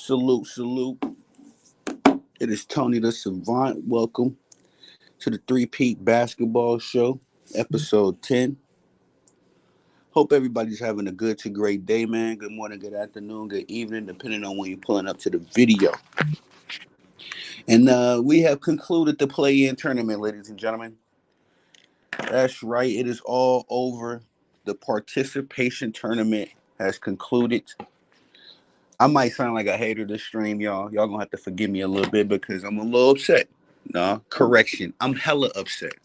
Salute, salute. It is Tony the Savant. Welcome to the Peat Basketball Show, episode 10. Hope everybody's having a good to great day, man. Good morning, good afternoon, good evening, depending on when you're pulling up to the video. And we have concluded the play-in tournament, ladies and gentlemen. That's right. It is all over. The participation tournament has concluded. I might sound like a hater this stream, y'all. Y'all gonna have to forgive me a little bit because I'm a little upset. No, correction. I'm hella upset.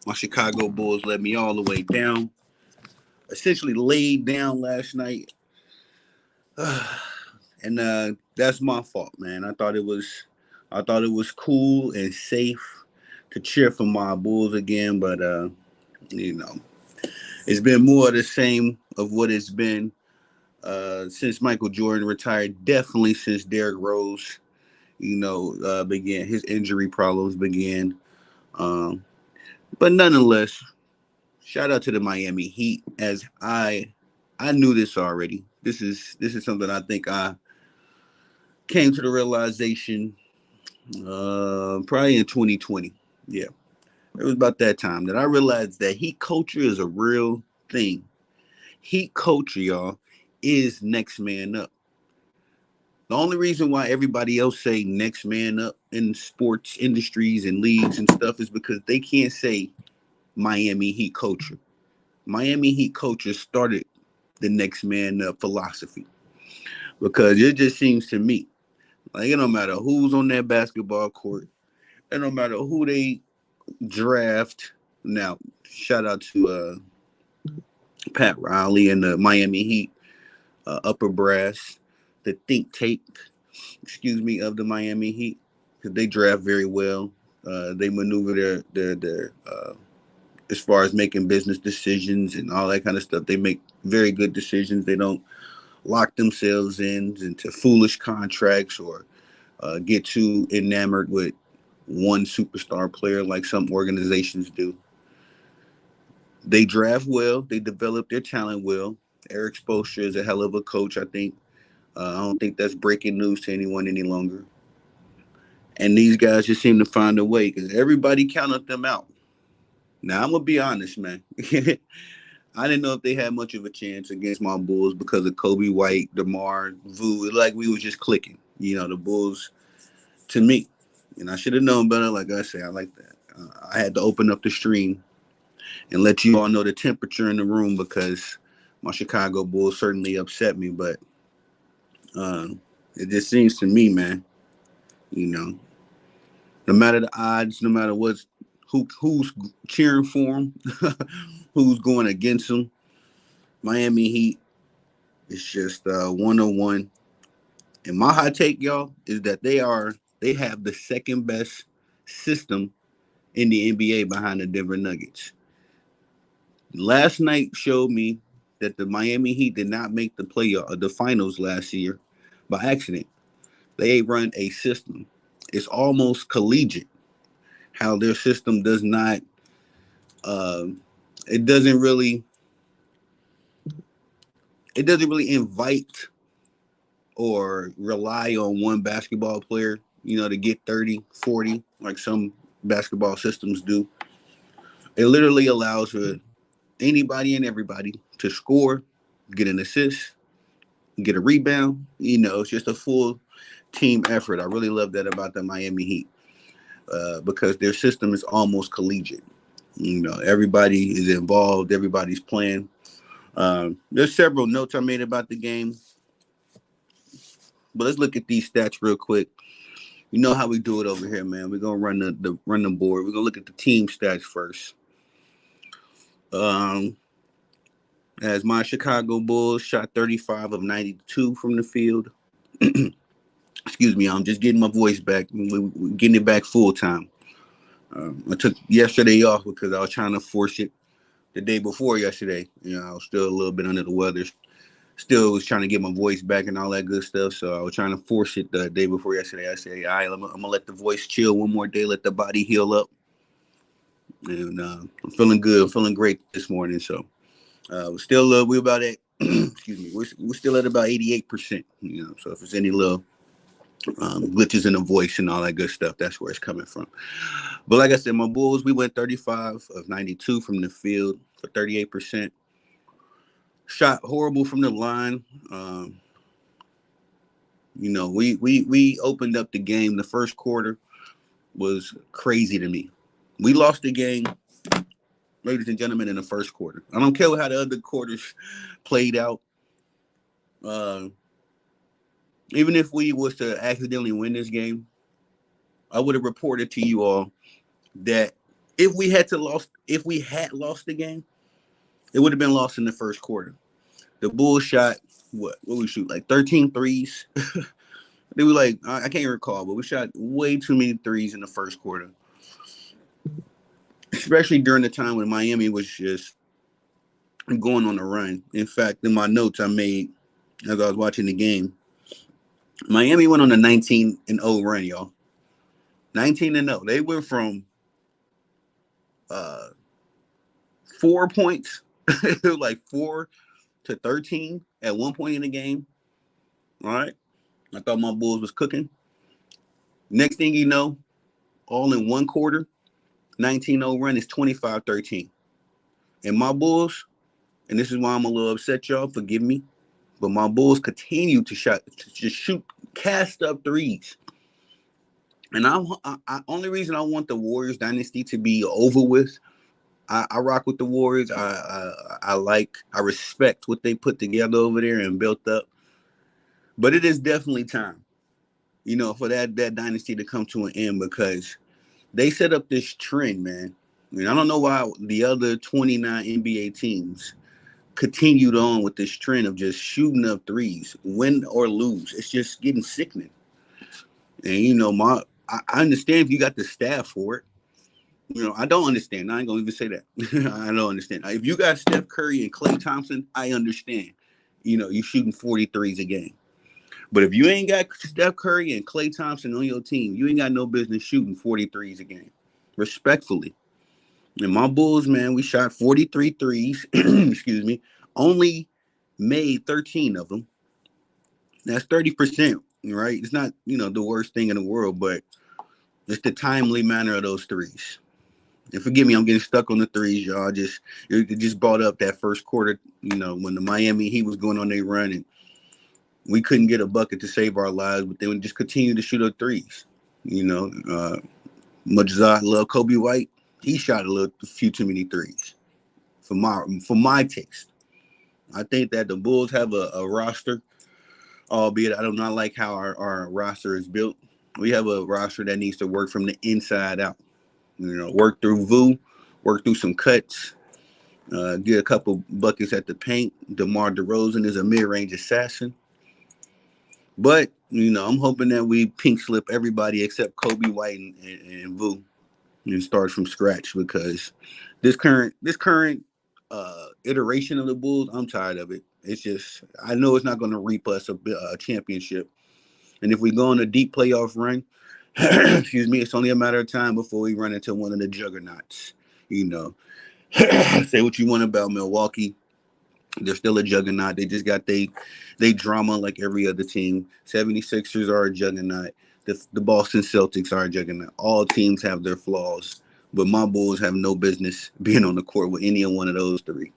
My Chicago Bulls let me all the way down. Essentially laid down last night. And that's my fault, man. I thought it was cool and safe to cheer for my Bulls again, but you know, it's been more of the same of what it's been since Michael Jordan retired, definitely since Derrick Rose, began, his injury problems began. But nonetheless, shout out to the Miami Heat. As I knew this already. This is something I think I came to the realization probably in 2020. Yeah, it was about that time that I realized that Heat culture is a real thing. Heat culture, y'all, is next man up. The only reason why everybody else say next man up in sports industries and leagues and stuff is because they can't say Miami Heat culture. Miami Heat culture started the next man up philosophy because it just seems to me like it don't matter who's on that basketball court, it don't matter who they draft. Now, shout out to Pat Riley and the Miami Heat upper brass, the think tank, of the Miami Heat, because they draft very well. They maneuver their as far as making business decisions and all that kind of stuff. They make very good decisions. They don't lock themselves into foolish contracts or get too enamored with one superstar player like some organizations do. They draft well. They develop their talent well. Eric Spoelstra is a hell of a coach, I think. I don't think that's breaking news to anyone any longer. And these guys just seem to find a way because everybody counted them out. Now, I'm going to be honest, man. I didn't know if they had much of a chance against my Bulls because of Kobe White, DeMar, Vu. Like, we was just clicking. The Bulls, to me. And I should have known better. Like I say, I like that. I had to open up the stream and let you all know the temperature in the room because my Chicago Bulls certainly upset me. But it just seems to me, man, no matter the odds, no matter who's cheering for them, who's going against them, Miami Heat is just 101. And my hot take, y'all, is that they have the second best system in the NBA behind the Denver Nuggets. Last night showed me that the Miami Heat did not make the finals last year by accident. They run a system. It's almost collegiate. How their system does not, it doesn't really invite or rely on one basketball player, to get 30, 40, like some basketball systems do. It literally allows for anybody and everybody to score, get an assist, get a rebound. It's just a full team effort. I really love that about the Miami Heat because their system is almost collegiate. Everybody is involved. Everybody's playing. There's several notes I made about the game. But let's look at these stats real quick. You know how we do it over here, man. We're gonna run the board. We're gonna look at the team stats first. As my Chicago Bulls shot 35 of 92 from the field. Excuse me, I'm just getting my voice back. We're getting it back full time. I took yesterday off because I was trying to force it the day before yesterday. I was still a little bit under the weather. Still was trying to get my voice back and all that good stuff. So I was trying to force it the day before yesterday. I said, all right, I'm going to let the voice chill one more day, let the body heal up. And I'm feeling good. I'm feeling great this morning. So we're about at, excuse me, we're still at about 88%. So if it's any little glitches in the voice and all that good stuff. That's where it's coming from. But like I said, my Bulls, we went 35 of 92 from the field for 38%. Shot horrible from the line. We opened up the game. The first quarter was crazy to me. We lost the game, ladies and gentlemen, in the first quarter. I don't care how the other quarters played out. Even if we was to accidentally win this game, I would have reported to you all that if we had lost the game, it would have been lost in the first quarter. The Bulls shot what we shoot like 13 threes. They were like, I can't recall, but we shot way too many threes in the first quarter, especially during the time when Miami was just going on a run. In fact, in my notes I made as I was watching the game, Miami went on a 19-0 run, y'all. 19-0. They went from 4 points, like 4 to 13 at one point in the game. All right. I thought my Bulls was cooking. Next thing you know, all in one quarter, 19-0 run is 25-13. And my Bulls, and this is why I'm a little upset, y'all, forgive me, but my Bulls continue to shoot cast up threes. And I only reason I want the Warriors dynasty to be over with, I rock with the Warriors. I respect what they put together over there and built up. But it is definitely time, for that dynasty to come to an end, because they set up this trend, man. I mean, I don't know why the other 29 NBA teams continued on with this trend of just shooting up threes, win or lose. It's just getting sickening. And I understand if you got the staff for it. I don't understand. I ain't gonna even say that. I don't understand. If you got Steph Curry and Klay Thompson, I understand. You shooting 43s a game. But if you ain't got Steph Curry and Klay Thompson on your team, you ain't got no business shooting 43s a game. Respectfully. And my Bulls, man, we shot 43 threes. Excuse me. Only made 13 of them. That's 30%, right? It's not, the worst thing in the world, but it's the timely manner of those threes. And forgive me, I'm getting stuck on the threes, y'all. It just brought up that first quarter, when the Miami Heat was going on their run and we couldn't get a bucket to save our lives, but they would just continue to shoot up threes. Much as I love Kobe White, he shot a few too many threes for my taste. I think that the Bulls have a roster, albeit I do not like how our roster is built. We have a roster that needs to work from the inside out. Work through Vu, work through some cuts, get a couple buckets at the paint. DeMar DeRozan is a mid-range assassin. But, I'm hoping that we pink slip everybody except Kobe White and Vu and start from scratch, because this current iteration of the Bulls, I'm tired of it. It's just, I know it's not going to reap us a championship. And if we go on a deep playoff run, excuse me, it's only a matter of time before we run into one of the juggernauts. Say what you want about Milwaukee. They're still a juggernaut. They just got they drama like every other team. 76ers are a juggernaut. The Boston Celtics are a juggernaut. All teams have their flaws, but my Bulls have no business being on the court with any one of those three.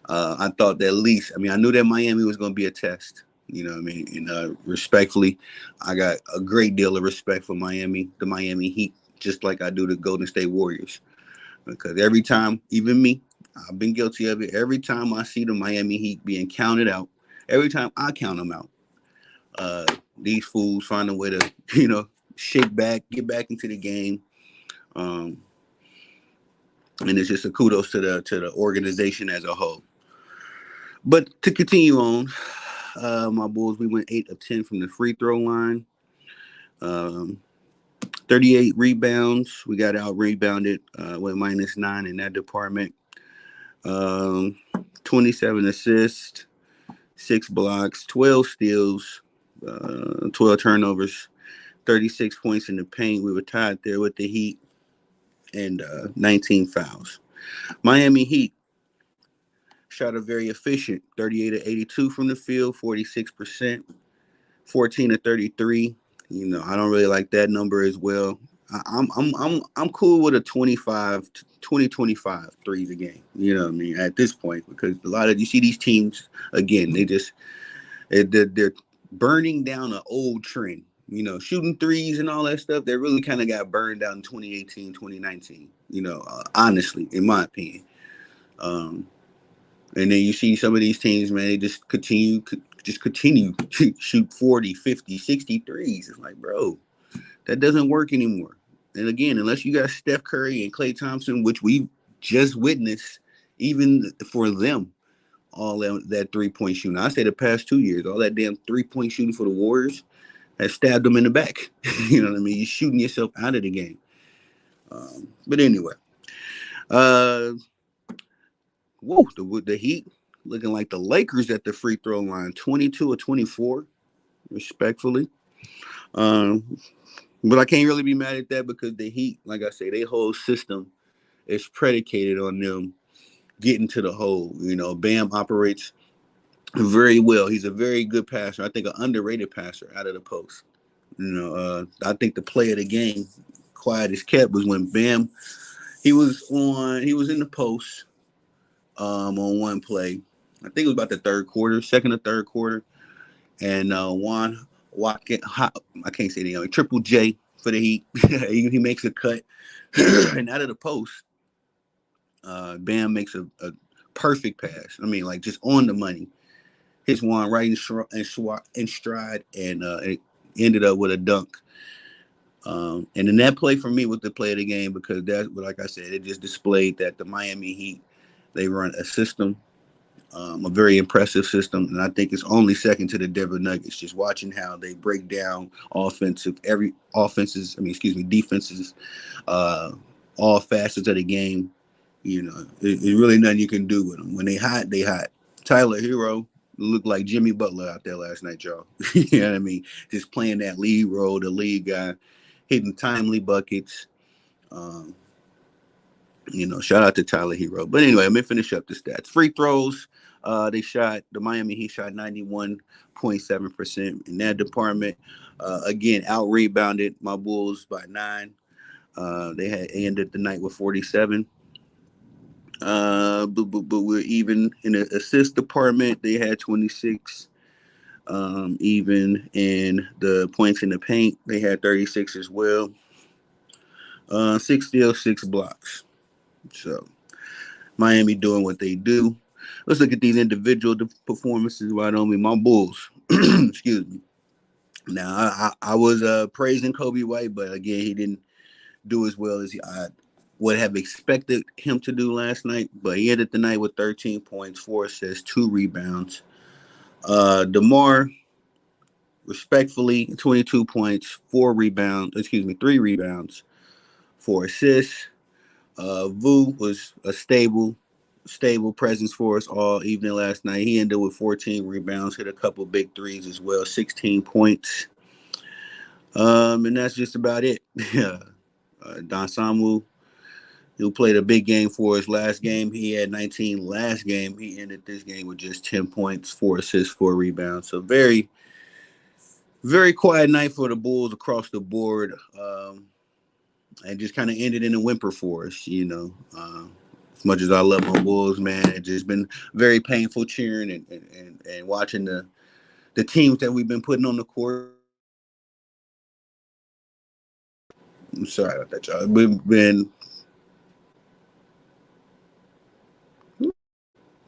I thought that at least, I knew that Miami was going to be a test. You know what I mean? And respectfully, I got a great deal of respect for Miami, the Miami Heat, just like I do the Golden State Warriors. Because every time, even me, I've been guilty of it. Every time I see the Miami Heat being counted out, every time I count them out, these fools find a way to, shake back, get back into the game. And it's just a kudos to the organization as a whole. But to continue on, my Bulls, we went 8 of 10 from the free throw line. 38 rebounds. We got out rebounded with -9 in that department. 27 assists, 6 blocks, 12 steals, 12 turnovers, 36 points in the paint. We were tied there with the Heat, and 19 fouls. Miami Heat shot a very efficient 38 of 82 from the field, 46%, 14 of 33, I don't really like that number as well. I'm cool with a 25 threes a game. You know what I mean? At this point, because a lot of you see these teams again, they're burning down an old trend. Shooting threes and all that stuff. They really kind of got burned out in 2018, 2019. Honestly, in my opinion. Um, and then you see some of these teams, man, they just continue to shoot 40, 50, 60 threes. It's like, bro, that doesn't work anymore. And again, unless you got Steph Curry and Klay Thompson, which we just witnessed, even for them, all that 3-point shooting. I say the past 2 years, all that damn 3-point shooting for the Warriors has stabbed them in the back. You know what I mean? You're shooting yourself out of the game. But anyway, uh, whoa, the Heat looking like the Lakers at the free throw line, 22 or 24, respectfully. Um, but I can't really be mad at that because the Heat, like I say, their whole system is predicated on them getting to the hole. Bam operates very well. He's a very good passer. I think an underrated passer out of the post. I think the play of the game, quiet as kept, was when Bam, he was in the post on one play. I think it was about the second or third quarter. And Juan Watkins, I can't say the name, Triple J for the Heat. he makes a cut. And out of the post, Bam makes a perfect pass. I mean, like just on the money. Hits one right in stride, and it ended up with a dunk. And then that play for me was the play of the game because like I said, it just displayed that the Miami Heat, they run a system, a very impressive system, and I think it's only second to the Denver Nuggets. Just watching how they break down defenses, all facets of the game. It's really nothing you can do with them. When they hot, they hot. Tyler Hero looked like Jimmy Butler out there last night, y'all. You know what I mean? Just playing that lead role, the lead guy, hitting timely buckets. Um, shout out to Tyler Hero. But anyway, let me finish up the stats. Free throws, the Miami Heat shot 91.7% in that department. Again, out rebounded my Bulls by 9. They had ended the night with 47. But we're even in the assist department. They had 26. Even in the points in the paint, they had 36 as well. 6 steals, 6 blocks. So Miami doing what they do. Let's look at these individual performances. Why don't we? My Bulls. Excuse me. Now I was praising Kobe White, but again he didn't do as well as I would have expected him to do last night. But he ended the night with 13 points, 4 assists, 2 rebounds. DeMar, respectfully, 22 points, 3 rebounds, 4 assists. Vu was a stable presence for us all evening last night. He ended with 14 rebounds, hit a couple big threes as well, 16 points. And that's just about it. Don Samu, who played a big game for us last game. He had 19 last game. He ended this game with just 10 points, 4 assists, 4 rebounds. So very, very quiet night for the Bulls across the board. And just kind of ended in a whimper for us, as much as I love my Bulls, man, it's just been very painful cheering and watching the teams that we've been putting on the court. I'm sorry about that, y'all. We've been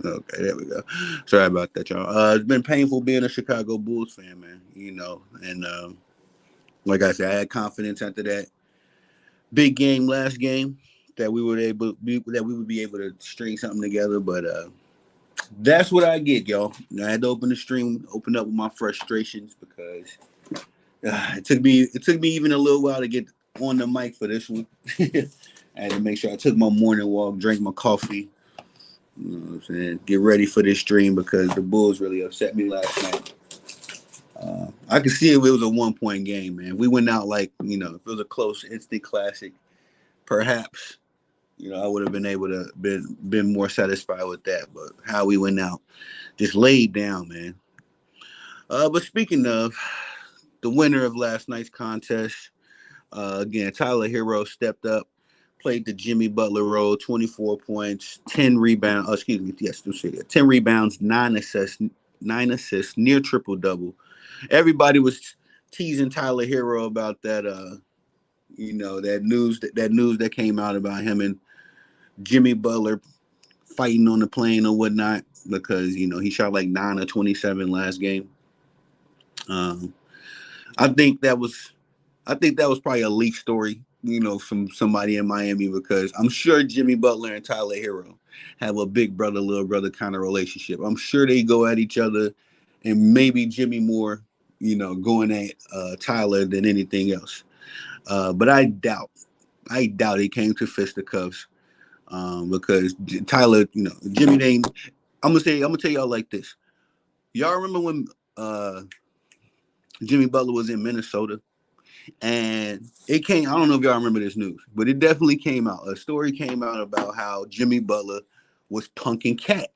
okay. There we go. Sorry about that, y'all. It's been painful being a Chicago Bulls fan, man. And like I said, I had confidence after that big game last game that we would be able to string something together, but that's what I get, y'all. I had to open up with my frustrations because it took me even a little while to get on the mic for this one. I had to make sure I took my morning walk, drank my coffee, you know what I'm saying, get ready for this stream because the Bulls really upset me last night. I could see if it was a 1-point game, man. We went out if it was a close instant classic, perhaps, I would have been able to been more satisfied with that. But how we went out, just laid down, man. But speaking of, the winner of last night's contest. Again, Tyler Hero stepped up, played the Jimmy Butler role, 24 points, 10 rebounds. Oh, excuse me, yes, 10 rebounds, 9 assists, near triple double. Everybody was teasing Tyler Hero about that. That news that came out about him and Jimmy Butler fighting on the plane or whatnot because he shot like 9 or 27 last game. I think that was probably a leak story, from somebody in Miami because I'm sure Jimmy Butler and Tyler Hero have a big brother, little brother kind of relationship. I'm sure they go at each other, and maybe Jimmy more, going at Tyler than anything else. But I doubt he came to fisticuffs because Tyler, Jimmy Dane. I'm gonna tell y'all like this. Y'all remember when Jimmy Butler was in Minnesota? And it came, I don't know if y'all remember this news, but it definitely came out. A story came out about how Jimmy Butler was punking Cat.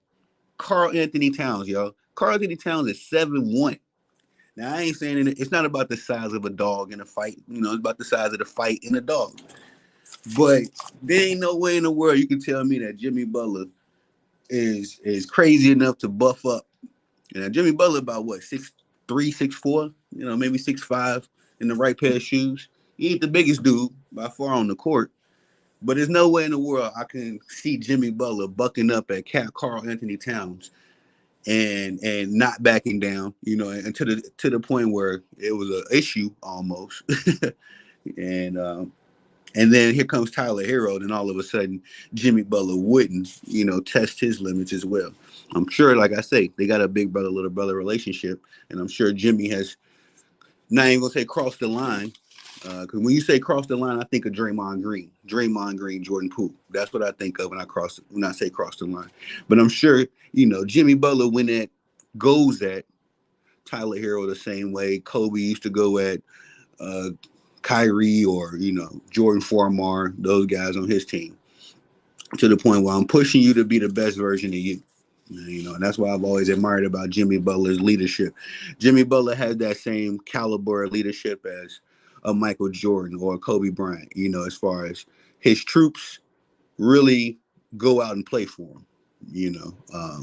Karl Anthony Towns, y'all. Karl Anthony Towns is 7'1". Now, I ain't saying it's not about the size of a dog in a fight. It's about the size of the fight in a dog. But there ain't no way in the world you can tell me that Jimmy Butler is crazy enough to buff up. And Jimmy Butler about what, 6'3", 6'4", maybe 6'5", in the right pair of shoes. He ain't the biggest dude by far on the court, but there's no way in the world I can see Jimmy Butler bucking up at Karl Anthony Towns and not backing down, and to the point where it was an issue almost. And then here comes Tyler Hero, and all of a sudden Jimmy Butler wouldn't, test his limits as well. I'm sure, like I say, they got a big brother, little brother relationship, and I'm sure Jimmy has, not even gonna say crossed the line, because when you say cross the line, I think of Draymond Green, Jordan Poole. That's what I think of when I say cross the line. But I'm sure, Jimmy Butler, when that goes at Tyler Hero the same way Kobe used to go at Kyrie or, Jordan Formar, those guys on his team, to the point where I'm pushing you to be the best version of you. And that's why I've always admired about Jimmy Butler's leadership. Jimmy Butler has that same caliber of leadership as a Michael Jordan or a Kobe Bryant, as far as his troops really go out and play for him,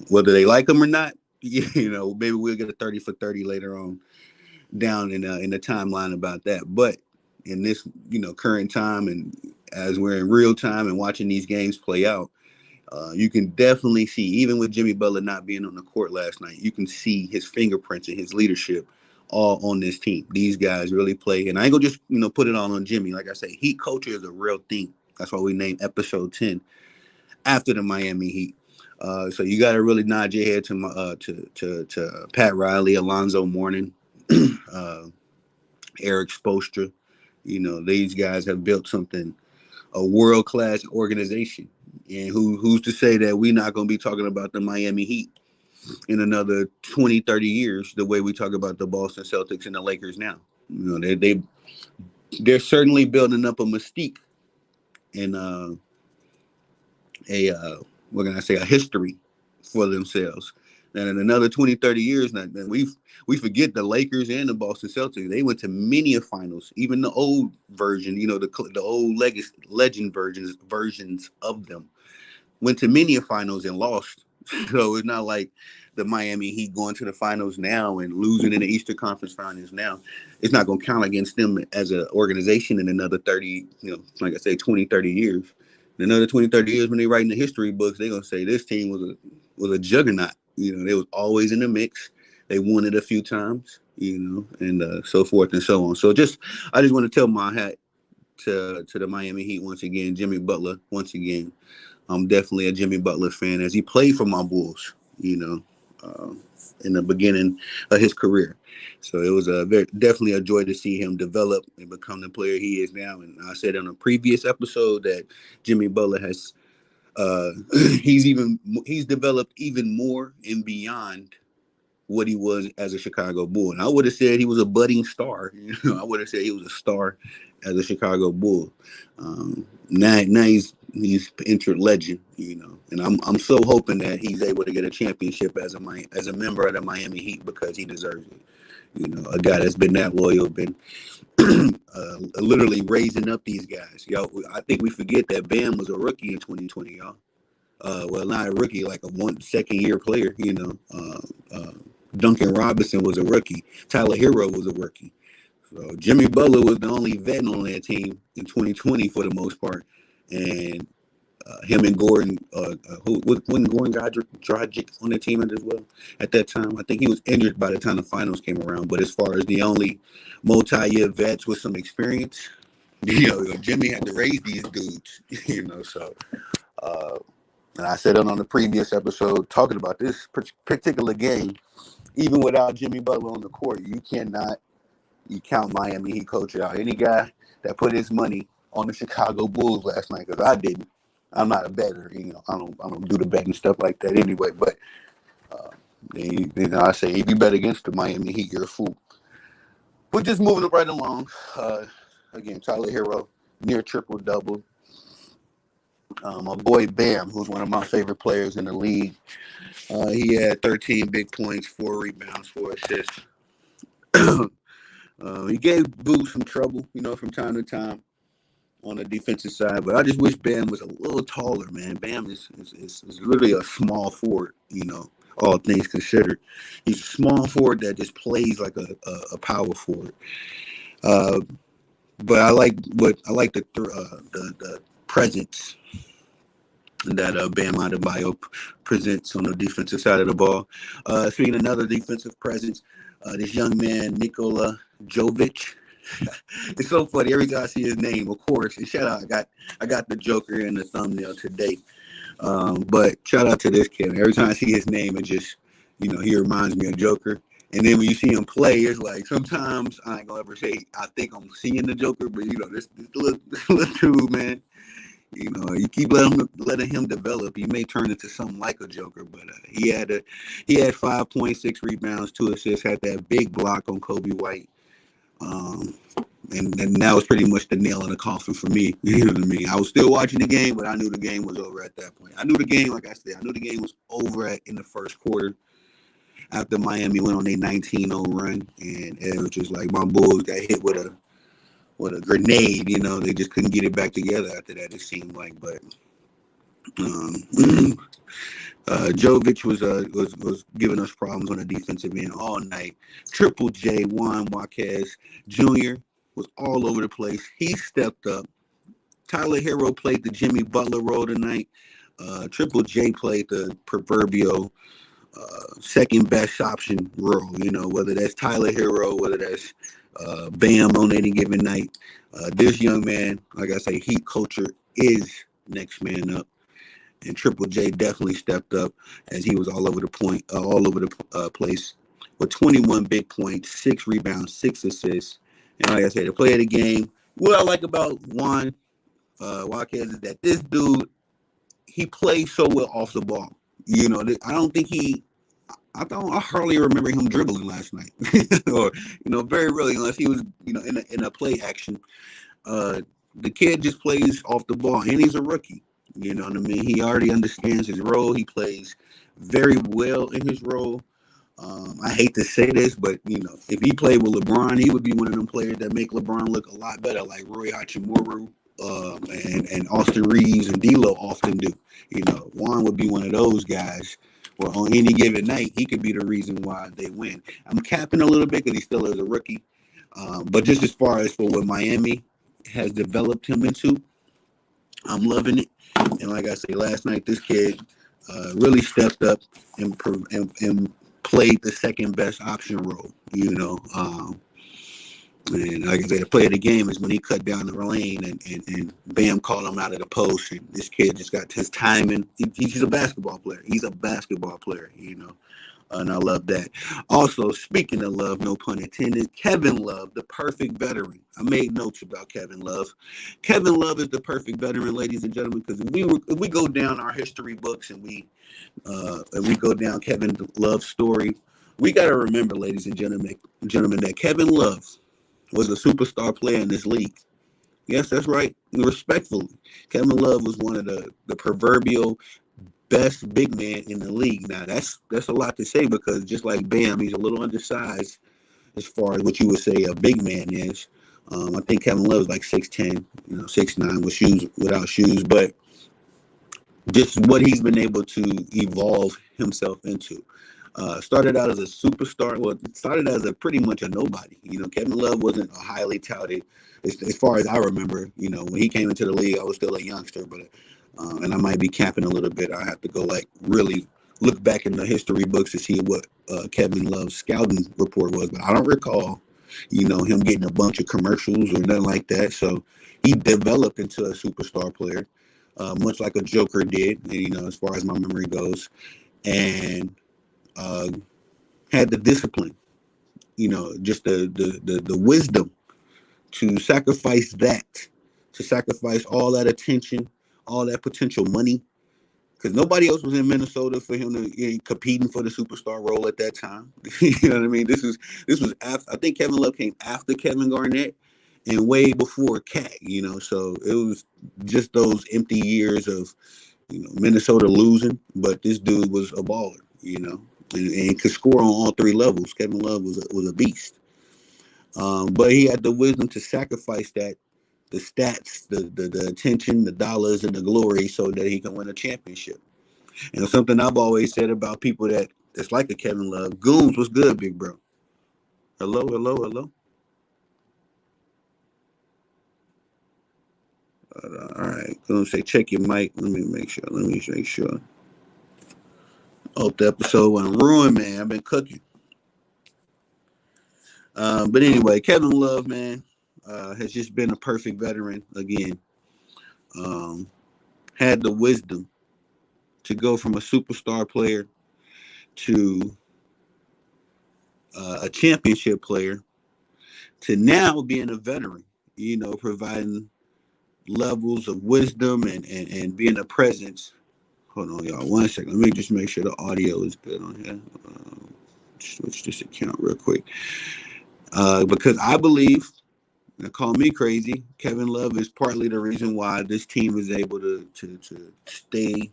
whether they like him or not, maybe we'll get a 30 for 30 later on down in the timeline about that. But in this, current time, and as we're in real time and watching these games play out, you can definitely see, even with Jimmy Butler not being on the court last night, you can see his fingerprints and his leadership all on this team. These guys really play. And I ain't gonna just, put it all on Jimmy. Like I say, Heat culture is a real thing. That's why we named episode 10 after the Miami Heat. So you got to really nod your head to Pat Riley, Alonzo Mourning, Eric Spoelstra. These guys have built something, a world-class organization. And who's to say that we're not going to be talking about the Miami Heat in another 20, 30 years, the way we talk about the Boston Celtics and the Lakers now? They're certainly building up a mystique and a history for themselves. And in another 20, 30 years, now we forget the Lakers and the Boston Celtics. They went to many finals, even the old version, the old legend versions of them went to many finals and lost. So it's not like the Miami Heat going to the finals now and losing in the Eastern Conference Finals now. It's not going to count against them as an organization in another 30, like I say, 20, 30 years. In another 20, 30 years, when they write in the history books, they're going to say this team was a juggernaut. They was always in the mix. They won it a few times, and so forth and so on. So I just want to tell my hat to the Miami Heat once again, Jimmy Butler once again. I'm definitely a Jimmy Butler fan as he played for my Bulls, in the beginning of his career. So it was definitely a joy to see him develop and become the player he is now. And I said on a previous episode that Jimmy Butler has he's developed even more and beyond what he was as a Chicago Bull. And I would have said he was a budding star. I would have said he was a star as a Chicago Bull. Now he's entered legend, and I'm so hoping that he's able to get a championship as a member of the Miami Heat because he deserves it. A guy that's been that loyal, been literally raising up these guys. I think we forget that Bam was a rookie in 2020, y'all. Well, not a rookie, like a second year player. Duncan Robinson was a rookie. Tyler Hero was a rookie. So Jimmy Butler was the only vet on that team in 2020 for the most part, and him and Gordon, who wasn't Gordon Dragic on the team as well at that time. I think he was injured by the time the finals came around. But as far as the only multi-year vets with some experience, Jimmy had to raise these dudes. So. And I said it on the previous episode talking about this particular game. Even without Jimmy Butler on the court, you count Miami Heat coach out. Any guy that put his money on the Chicago Bulls last night, because I didn't. I'm not a bettor, I don't do the betting stuff like that anyway. But I say if you bet against the Miami Heat, you're a fool. But just moving right along. Again, Tyler Hero near triple double. My boy Bam, who's one of my favorite players in the league, he had 13 big points, 4 rebounds, 4 assists. He gave Boo some trouble, from time to time on the defensive side. But I just wish Bam was a little taller, man. Bam is literally a small forward, all things considered. He's a small forward that just plays like a power forward. But I like the presence that Bam Adebayo presents on the defensive side of the ball. Speaking of another defensive presence, this young man, Nikola Jovic. It's so funny. Every time I see his name, of course, and shout out, I got the Joker in the thumbnail today. But shout out to this kid. Every time I see his name, it just, he reminds me of Joker. And then when you see him play, it's like sometimes I ain't gonna ever say I think I'm seeing the Joker, but this little dude, man. You keep letting him develop. He may turn into something like a Joker, but he had 5.6 rebounds, 2 assists, had that big block on Kobe White, and that was pretty much the nail in the coffin for me. You know what I mean? I was still watching the game, but I knew the game was over at that point. I knew the game, like I said, was over in the first quarter after Miami went on a 19-0 run, and it was just like my Bulls got hit with a grenade, they just couldn't get it back together after that, it seemed like. But Jovic was giving us problems on the defensive end all night. Triple J, Juan Marquez Jr. was all over the place. He stepped up. Tyler Hero played the Jimmy Butler role tonight. Triple J played the proverbial second best option role, whether that's Tyler Hero, whether that's Bam on any given night. This young man, like I say, Heat culture is next man up, and Triple J definitely stepped up as he was all over the place with 21 big points, 6 rebounds, 6 assists, and like I said, the play of the game. What I like about Juan Marquez is that this dude, he plays so well off the ball. I hardly remember him dribbling last night, or very rarely, unless he was in a play action. The kid just plays off the ball, and he's a rookie. You know what I mean? He already understands his role. He plays very well in his role. I hate to say this, but if he played with LeBron, he would be one of them players that make LeBron look a lot better, like Rui Hachimura and Austin Reeves and D'Lo often do. Juan would be one of those guys where on any given night he could be the reason why they win. I'm capping a little bit because he still is a rookie, but just as far as for what Miami has developed him into, I'm loving it. And like I say, last night this kid really stepped up and played the second best option role. And like I said, the play of the game is when he cut down the lane and Bam called him out of the post. And this kid just got his timing. He's a basketball player. He's a basketball player, and I love that. Also, speaking of love, no pun intended, Kevin Love, the perfect veteran. I made notes about Kevin Love. Kevin Love is the perfect veteran, ladies and gentlemen, because if we go down our history books and we go down Kevin Love's story, we got to remember, ladies and gentlemen, that Kevin Love was a superstar player in this league. Yes, that's right. Respectfully, Kevin Love was one of the proverbial best big man in the league. Now, that's a lot to say because just like Bam, he's a little undersized. as far as what you would say a big man is. I think Kevin Love is like 6'10", 6'9" with shoes, without shoes, but just what he's been able to evolve himself into. Started out as a superstar. Well, started as a pretty much a nobody. Kevin Love wasn't a highly touted, as far as I remember. When he came into the league, I was still a youngster, but and I might be capping a little bit. I have to go really look back in the history books to see what Kevin Love's scouting report was, but I don't recall, him getting a bunch of commercials or nothing like that. So he developed into a superstar player, much like a Joker did, as far as my memory goes, and had the discipline, just the wisdom to sacrifice all that attention, all that potential money, because nobody else was in Minnesota for him to competing for the superstar role at that time. You know what I mean? This was after, I think Kevin Love came after Kevin Garnett and way before Cat. So it was just those empty years of Minnesota losing, but this dude was a baller, and could score on all three levels. Kevin Love was a beast, but he had the wisdom to sacrifice that, the stats, the attention, the dollars, and the glory, so that he can win a championship. And something I've always said about people that's like a Kevin Love. Goons, what's good, big bro? Hello, hello, hello. All right, Goons say check your mic. Let me make sure. Hope the episode wasn't ruined, man. I've been cooking. But anyway, Kevin Love, man, has just been a perfect veteran again. Had the wisdom to go from a superstar player to a championship player to now being a veteran, providing levels of wisdom and being a presence. Hold on, y'all. 1 second. Let me just make sure the audio is good on here. Switch this account real quick. Because I believe, now call me crazy, Kevin Love is partly the reason why this team is able to stay.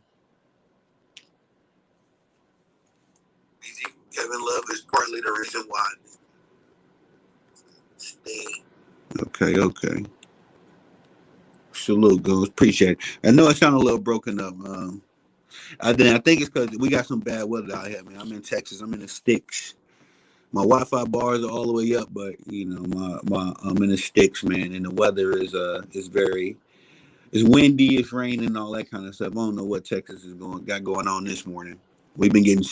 Kevin Love is partly the reason why. Stay. Okay. Salute, goes. Appreciate it. I know it sounded a little broken up. I think it's because we got some bad weather out here, man. I'm in Texas. I'm in the sticks. My Wi-Fi bars are all the way up, but I'm in the sticks, man, and the weather is very, it's windy, it's raining, all that kind of stuff. I don't know what Texas got going on this morning. We've been getting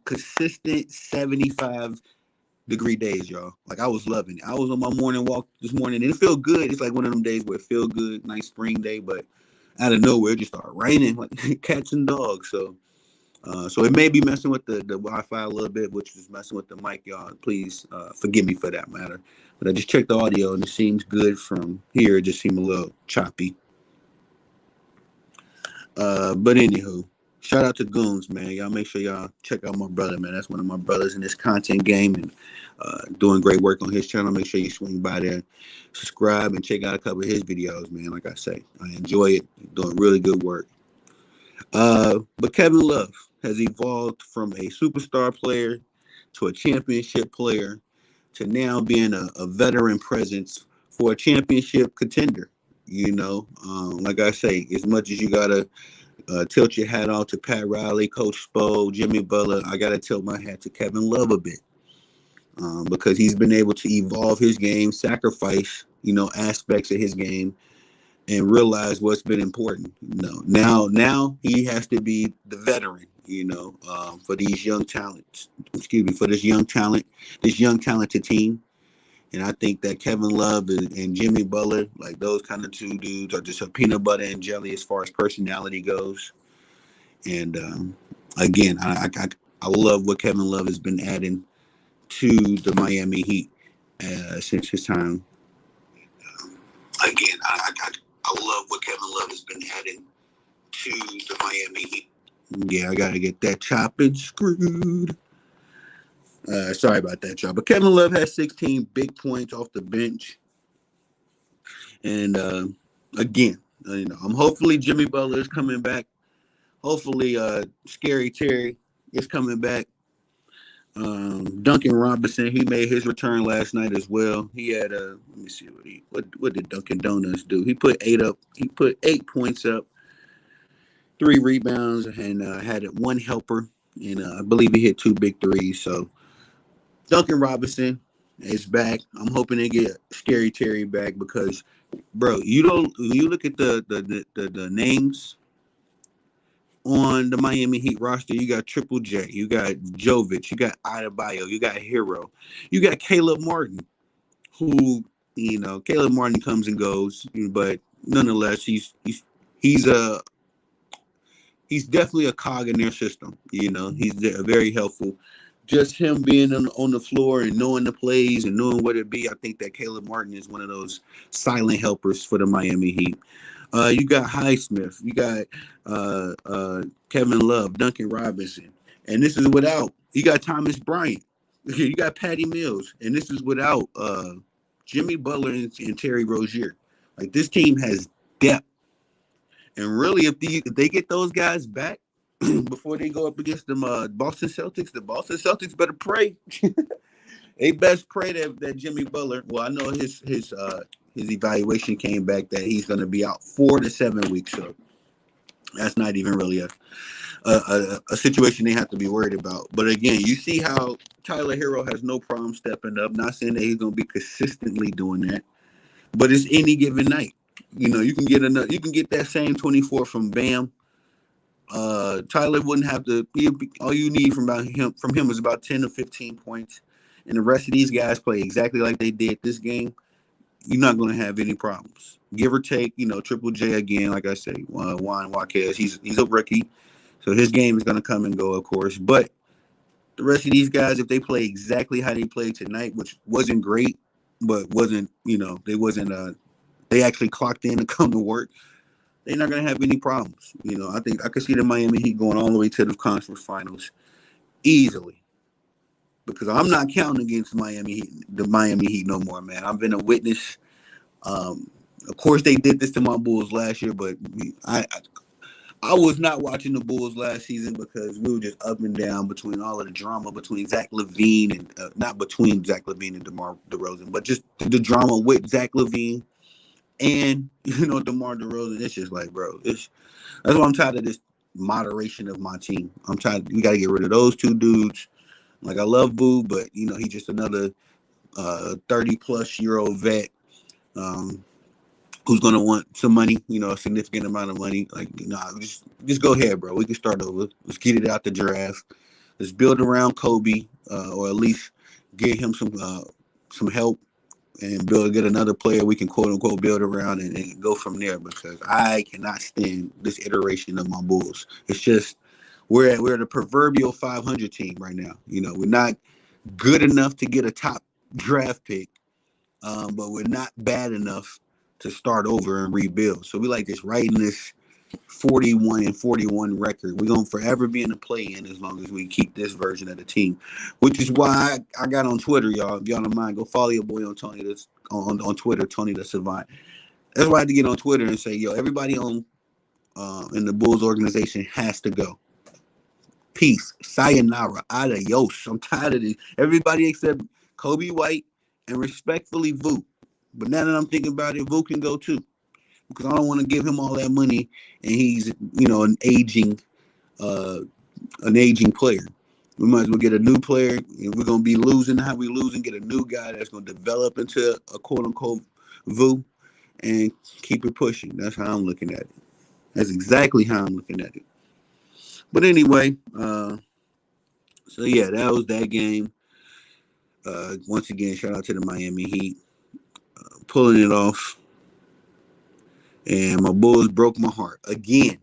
consistent 75-degree days, y'all. Like, I was loving it. I was on my morning walk this morning, and it felt good. It's like one of them days where it feel good, nice spring day, but out of nowhere, it just started raining like cats and dogs. So it may be messing with the Wi-Fi a little bit, which is messing with the mic, y'all. Please forgive me for that matter. But I just checked the audio, and it seems good from here. It just seemed a little choppy. But anywho, shout out to Goons, man. Y'all make sure y'all check out my brother, man. That's one of my brothers in this content game and doing great work on his channel. Make sure you swing by there, subscribe, and check out a couple of his videos, man. Like I say, I enjoy it. Doing really good work. But Kevin Love has evolved from a superstar player to a championship player to now being a veteran presence for a championship contender. Like I say, as much as you gotta tilt your hat off to Pat Riley, Coach Spo, Jimmy Butler, I gotta tilt my hat to Kevin Love a bit, because he's been able to evolve his game, sacrifice aspects of his game, and realize what's been important. Now he has to be the veteran, for these young talents. Excuse me, for this young talented team. And I think that Kevin Love and Jimmy Butler, like those kind of two dudes, are just a peanut butter and jelly as far as personality goes. And again, I love what Kevin Love has been adding to the Miami Heat since his time. Again, I love what Kevin Love has been adding to the Miami Heat. Yeah, I got to get that chopping screwed. Sorry about that, y'all. But Kevin Love has 16 big points off the bench. And again, I'm hopefully Jimmy Butler is coming back. Hopefully Scary Terry is coming back. Duncan Robinson, he made his return last night as well. He had let me see what did Duncan Donuts do? He put 8 up. He put 8 points up, 3 rebounds, and had one helper. And I believe he hit 2 big threes. So Duncan Robinson is back. I'm hoping they get Scary Terry back because, bro, you don't. When you look at the names on the Miami Heat roster, you got Triple J, you got Jovic, you got Adebayo, you got Hero, you got Caleb Martin, who Caleb Martin comes and goes, but nonetheless, he's a he's definitely a cog in their system. He's very helpful. Just him being on the floor and knowing the plays and knowing what it be, I think that Caleb Martin is one of those silent helpers for the Miami Heat. You got Highsmith, you got Kevin Love, Duncan Robinson, and this is without you got Thomas Bryant, you got Patty Mills, and this is without Jimmy Butler and Terry Rozier. Like this team has depth, and really, if they get those guys back before they go up against them Boston Celtics, the Boston Celtics better pray. They best pray that Jimmy Butler. Well, I know his evaluation came back that he's going to be out 4 to 7 weeks. So that's not even really a situation they have to be worried about. But again, you see how Tyler Hero has no problem stepping up. Not saying that he's going to be consistently doing that, but it's any given night. You can get that same 24 from Bam. Tyler wouldn't have to. All you need from him is about 10 to 15 points, and the rest of these guys play exactly like they did this game. You're not going to have any problems, give or take. Triple J again, like I say, Juan Jaquez. He's a rookie, so his game is going to come and go, of course. But the rest of these guys, if they play exactly how they played tonight, which wasn't great, but wasn't they actually clocked in to come to work. They're not going to have any problems. I think I could see the Miami Heat going all the way to the conference finals easily because I'm not counting against the Miami Heat no more, man. I've been a witness. Of course, they did this to my Bulls last year, but I was not watching the Bulls last season because we were just up and down between all of the drama between Zach LaVine and not between Zach LaVine and DeMar DeRozan, but just the drama with Zach LaVine. And DeMar DeRozan, it's just like, bro, that's why I'm tired of this moderation of my team. I'm tired. We got to get rid of those two dudes. Like I love Boo, but he's just another 30-plus-year-old vet who's gonna want some money, a significant amount of money. Like, just go ahead, bro. We can start over. Let's get it out the draft. Let's build around Kobe, or at least get him some help. And get another player we can quote unquote build around and go from there because I cannot stand this iteration of my Bulls. It's just we're the proverbial 500 team right now. We're not good enough to get a top draft pick, but we're not bad enough to start over and rebuild. So we like just writing this 41-41 record. We're gonna forever be in the play-in as long as we keep this version of the team, which is why I got on Twitter, y'all. If y'all don't mind, go follow your boy on Twitter, Tony the Savant. That's why I had to get on Twitter and say, yo, everybody in the Bulls organization has to go. Peace, sayonara, adios. I'm tired of this. Everybody except Kobe White and respectfully Vooch. But now that I'm thinking about it, Vooch can go too. Because I don't want to give him all that money, and he's an aging player. We might as well get a new player, and we're gonna be losing how we lose, and get a new guy that's gonna develop into a quote unquote Vu, and keep it pushing. That's how I'm looking at it. That's exactly how I'm looking at it. But anyway, so yeah, that was that game. Once again, shout out to the Miami Heat pulling it off. And my Bulls broke my heart again.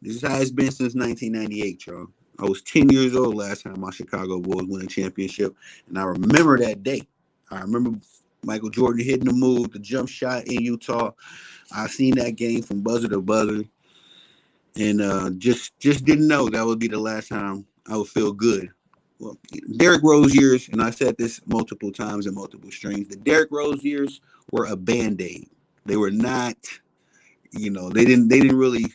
This is how it's been since 1998, y'all. I was 10 years old last time my Chicago Bulls won a championship, and I remember that day. I remember Michael Jordan hitting the move, the jump shot in Utah. I seen that game from buzzer to buzzer, and just didn't know that would be the last time I would feel good. Well, Derrick Rose years, and I said this multiple times in multiple streams, the Derrick Rose years were a Band-Aid. They were not. They didn't really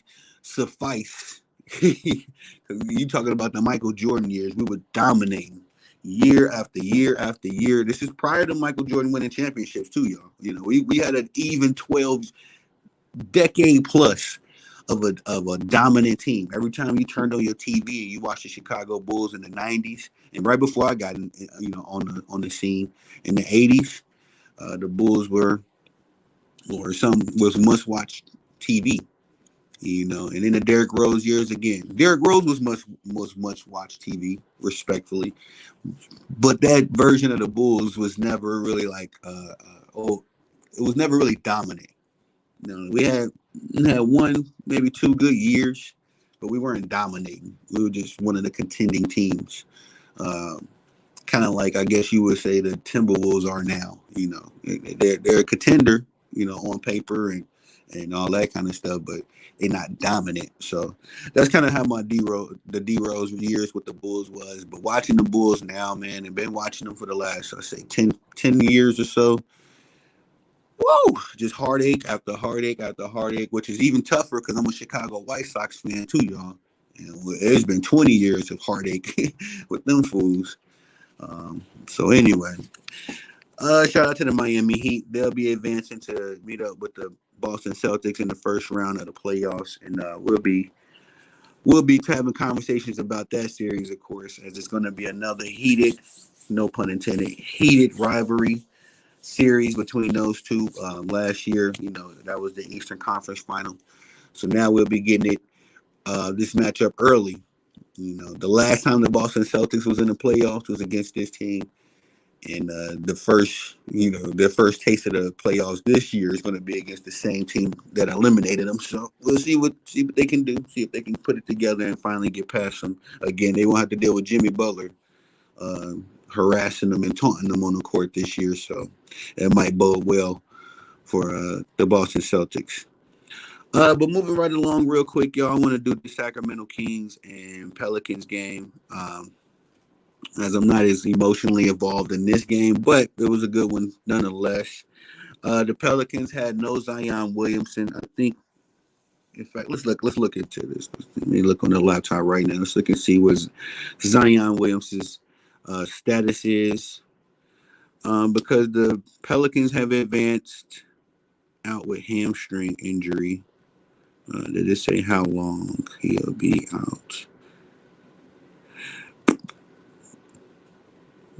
suffice. You talking about the Michael Jordan years? We were dominating. year after year after year. This is prior to Michael Jordan winning championships too, y'all. We had an even 12 decade plus of a dominant team. Every time you turned on your TV and you watched the Chicago Bulls in the '90s, and right before I got on the scene in the '80s, the Bulls was must watch TV. And in the Derrick Rose years again, Derrick Rose was much watch TV, respectfully, but that version of the Bulls was never really it was never really dominant. We had one, maybe 2 good years, but we weren't dominating. We were just one of the contending teams. Uh, kind of like, I guess you would say, the Timberwolves are now. They're a contender, on paper and all that kind of stuff, but they're not dominant. So that's kind of how the D Rose years with the Bulls was. But watching the Bulls now, man, and been watching them for the last, I say, 10 years or so. Whoa, just heartache after heartache after heartache, which is even tougher because I'm a Chicago White Sox fan too, y'all. It's been 20 years of heartache with them fools. So anyway, shout out to the Miami Heat. They'll be advancing to meet up with the Boston Celtics in the first round of the playoffs, and we'll be having conversations about that series, of course, as it's going to be another heated, no pun intended, heated rivalry series between those two. Last year, that was the Eastern Conference Final. So now we'll be getting it this matchup early. The last time the Boston Celtics was in the playoffs was against this team, and their first taste of the playoffs this year is going to be against the same team that eliminated them. So we'll see what they can do, see if they can put it together and finally get past them. Again, they won't have to deal with Jimmy Butler harassing them and taunting them on the court this year, so it might bode well for the Boston Celtics. But moving right along real quick, y'all, I want to do the Sacramento Kings and Pelicans game, as I'm not as emotionally involved in this game, but it was a good one nonetheless. The Pelicans had no Zion Williamson. I think, in fact, let's look into this. Let me look on the laptop right now. Let's look and see what Zion Williamson's status is, because the Pelicans have advanced out with hamstring injury. Did it say how long he'll be out?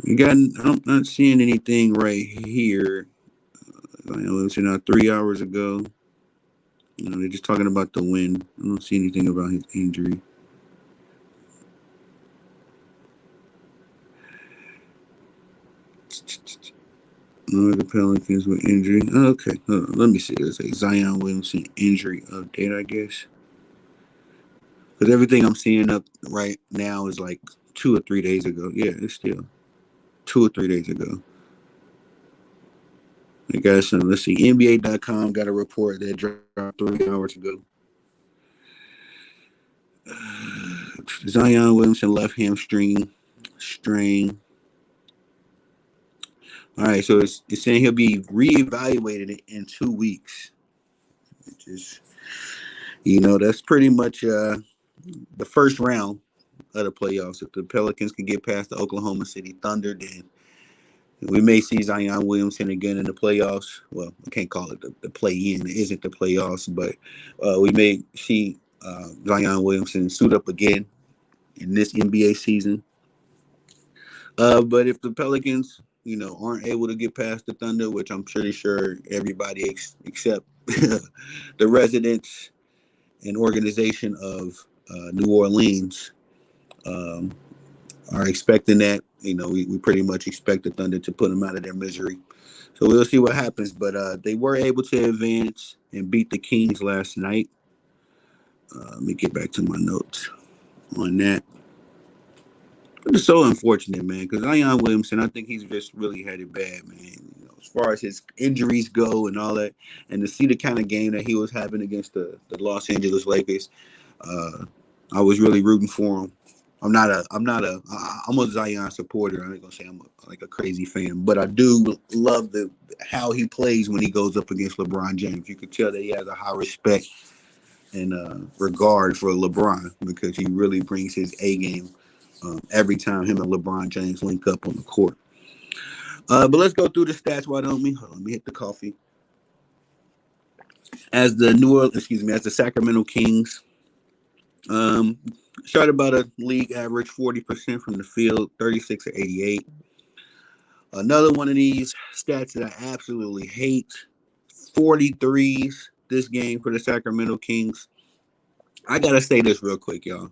I'm not seeing anything right here. Williamson out 3 hours ago. They're just talking about the win. I don't see anything about his injury. The Pelicans with injury. Okay, let me see. It's a Zion Williamson injury update, I guess. Because everything I'm seeing up right now is like 2 or 3 days ago. Yeah, it's still 2 or 3 days ago. I got some. Let's see. NBA.com got a report that dropped 3 hours ago. Zion Williamson left hamstring strain. All right, so it's saying he'll be reevaluated in 2 weeks, which is, that's pretty much the first round of the playoffs. If the Pelicans can get past the Oklahoma City Thunder, then we may see Zion Williamson again in the playoffs. Well, I can't call it the play-in. It isn't the playoffs, but we may see Zion Williamson suit up again in this NBA season. But if the Pelicans, aren't able to get past the Thunder, which I'm pretty sure everybody except the residents and organization of New Orleans are expecting that. We pretty much expect the Thunder to put them out of their misery. So we'll see what happens. But they were able to advance and beat the Kings last night. Let me get back to my notes on that. It's so unfortunate, man, because Zion Williamson, I think he's just really had it bad, man. As far as his injuries go and all that, and to see the kind of game that he was having against the Los Angeles Lakers, I was really rooting for him. I'm a Zion supporter. I ain't gonna say I'm like a crazy fan, but I do love how he plays when he goes up against LeBron James. You can tell that he has a high respect and regard for LeBron because he really brings his A game every time him and LeBron James link up on the court. But let's go through the stats. Why don't we? Hold on, let me hit the coffee. As the Sacramento Kings, shot about a league average 40% from the field, 36 or 88. Another one of these stats that I absolutely hate: 43s this game for the Sacramento Kings. I gotta say this real quick, y'all.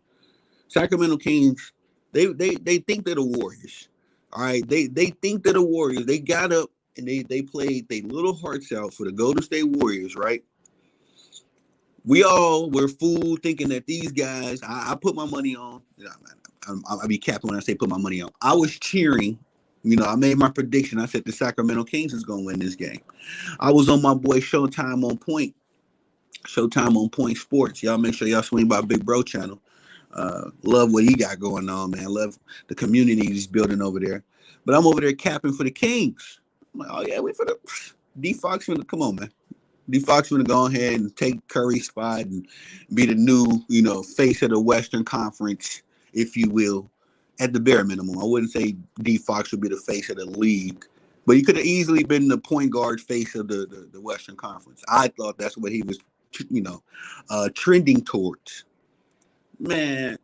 Sacramento Kings, they think they're the Warriors. All right, they think they're the Warriors. They got up and they played their little hearts out for the Golden State Warriors, right? We all were fooled thinking that these guys. I put my money on. I be capping when I say put my money on. I was cheering. I made my prediction. I said the Sacramento Kings is gonna win this game. I was on my boy Showtime on Point. Showtime on Point Sports. Y'all make sure y'all swing by Big Bro channel. Love what he got going on, man. Love the community he's building over there. But I'm over there capping for the Kings. I'm like, oh yeah, we for the D Fox. Come on, man. D Fox going to go ahead and take Curry's spot and be the new, face of the Western Conference, if you will, at the bare minimum. I wouldn't say D Fox would be the face of the league, but he could have easily been the point guard face of the Western Conference. I thought that's what he was, trending towards. Man,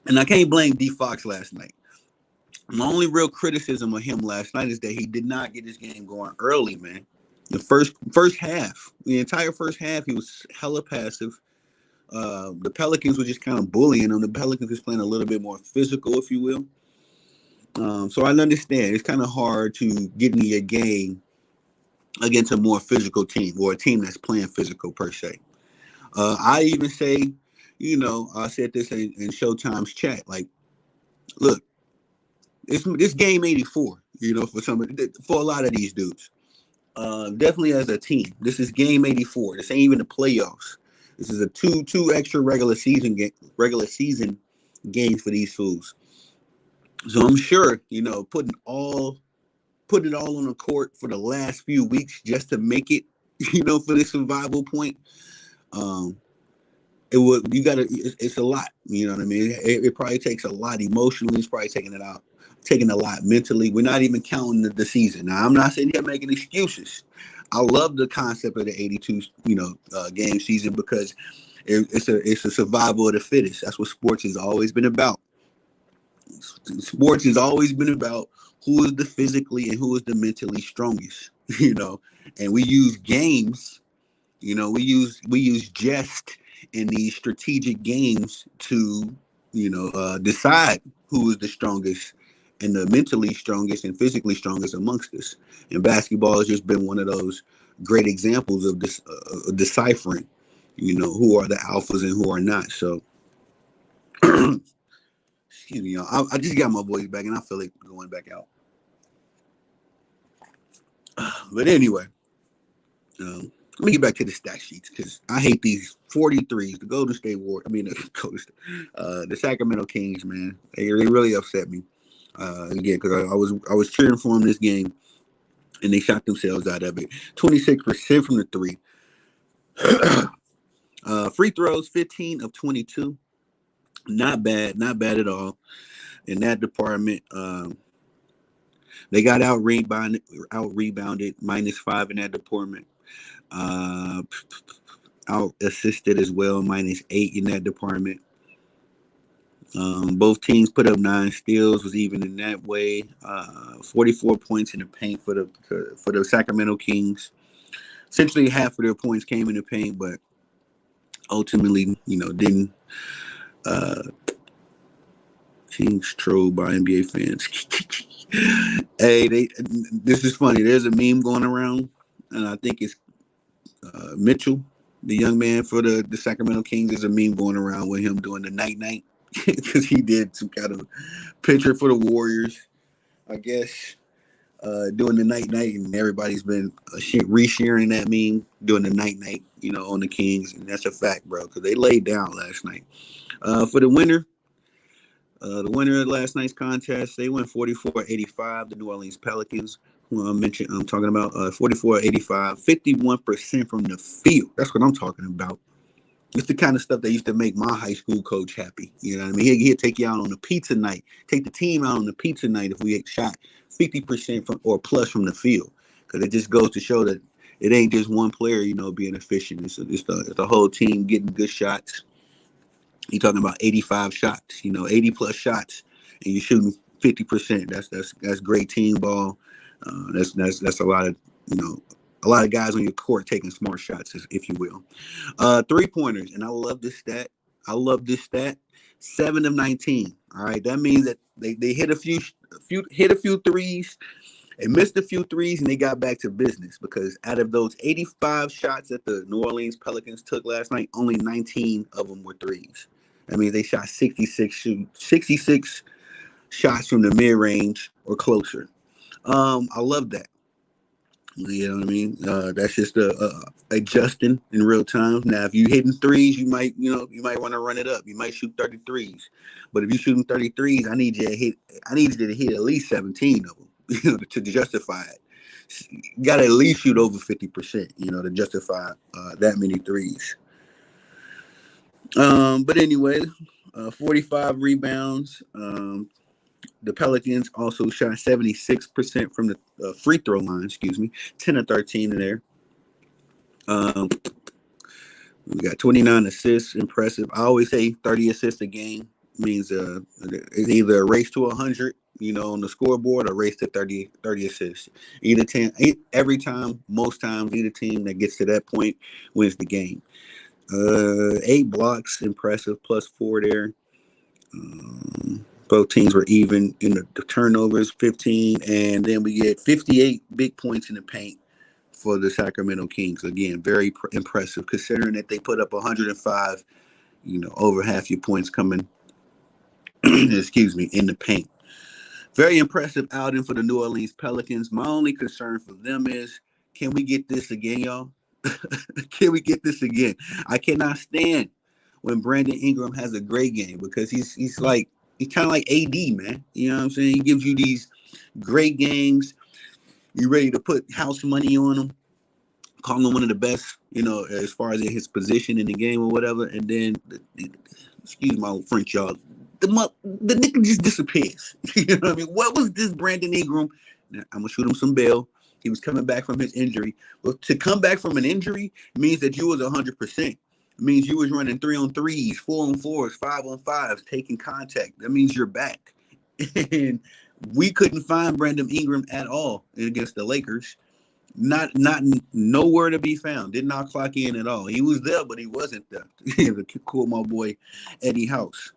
and I can't blame D Fox last night. My only real criticism of him last night is that he did not get his game going early, man. The first half, the entire first half, he was hella passive. The Pelicans were just kind of bullying him. The Pelicans was playing a little bit more physical, if you will. So I understand it's kind of hard to get into your game against a more physical team or a team that's playing physical per se. I even say, I said this in Showtime's chat. Like, look, it's game 84. For a lot of these dudes. Definitely as a team. This is game 84. This ain't even the playoffs. This is a two extra regular season games for these fools. So I'm sure, putting it all on the court for the last few weeks just to make it, for the survival point. It's a lot. You know what I mean? It probably takes a lot emotionally. It's probably taking a lot mentally. We're not even counting the season. Now, I'm not sitting here making excuses. I love the concept of the 82, game season because it's a survival of the fittest. That's what sports has always been about. Sports has always been about who is the physically and who is the mentally strongest. And we use games. We use jest in these strategic games to decide who is the strongest and the mentally strongest and physically strongest amongst us. And basketball has just been one of those great examples of this deciphering, who are the alphas and who are not. So, excuse me, y'all. I just got my voice back and I feel like going back out. But anyway, let me get back to the stat sheets because I hate these 43s. The Golden State the Sacramento Kings, man. They really upset me. Again, because I was cheering for them this game, and they shot themselves out of it. 26% from the three. Free throws, 15 of 22. Not bad at all in that department. They got out rebounded, -5 in that department. Out assisted as well, -8 in that department. Both teams put up 9 steals, was even in that way. 44 points in the paint for the Sacramento Kings. Essentially, half of their points came in the paint, but ultimately, didn't. Kings trolled by NBA fans. Hey, this is funny. There's a meme going around, and I think it's Mitchell, the young man for the Sacramento Kings. There's a meme going around with him doing the night. Because he did some kind of picture for the Warriors, I guess, doing the night, and everybody's been resharing that meme, doing the night, on the Kings, and that's a fact, bro, because they laid down last night. For the winner of last night's contest, they went 44-85. The New Orleans Pelicans, who I'm talking about, 44-85, 51% from the field. That's what I'm talking about. It's the kind of stuff that used to make my high school coach happy. You know what I mean? He'd take you out on a pizza night, take the team out on a pizza night if we had shot 50% from or plus from the field. Because it just goes to show that it ain't just one player, being efficient. It's the whole team getting good shots. You're talking about 85 shots, 80 plus shots, and you're shooting 50%. That's great team ball. That's a lot of a lot of guys on your court taking smart shots, if you will. 3-pointers, and I love this stat. I love this stat. 7 of 19. All right, that means that they hit a few threes. They missed a few threes and they got back to business because out of those 85 shots that the New Orleans Pelicans took last night, only 19 of them were threes. That means they shot 66 shots from the mid range or closer. I love that. You know what I mean? That's just adjusting in real time. Now, if you hitting threes, you might want to run it up. You might shoot 33s. But if you're shooting 33s, I need you to hit at least 17 of them, to justify it. You got to at least shoot over 50%, to justify that many threes. But anyway, 45 rebounds. The Pelicans also shot 76% from the free throw line, 10 of 13 in there. We got 29 assists, impressive. I always say 30 assists a game means it's either a race to 100, on the scoreboard or race to 30 assists. Every time, most times, either team that gets to that point wins the game. 8 blocks, impressive, +4 there. Both teams were even in the turnovers, 15, and then we get 58 big points in the paint for the Sacramento Kings. Again, very impressive considering that they put up 105, over half your points coming, in the paint. Very impressive outing for the New Orleans Pelicans. My only concern for them is, can we get this again, y'all? Can we get this again? I cannot stand when Brandon Ingram has a great game because he's kind of like AD, man. You know what I'm saying? He gives you these great games. You're ready to put house money on him, call him one of the best, as far as his position in the game or whatever. And then, excuse my French, y'all, the nigga just disappears. You know what I mean? What was this Brandon Ingram? I'm going to shoot him some bail. He was coming back from his injury. Well, to come back from an injury means that you was 100%. It means you was running 3-on-3s, 4-on-4s, 5-on-5s, taking contact. That means you're back. And we couldn't find Brandon Ingram at all against the Lakers. Not nowhere to be found. Did not clock in at all. He was there, but he wasn't there. To call my boy Eddie House.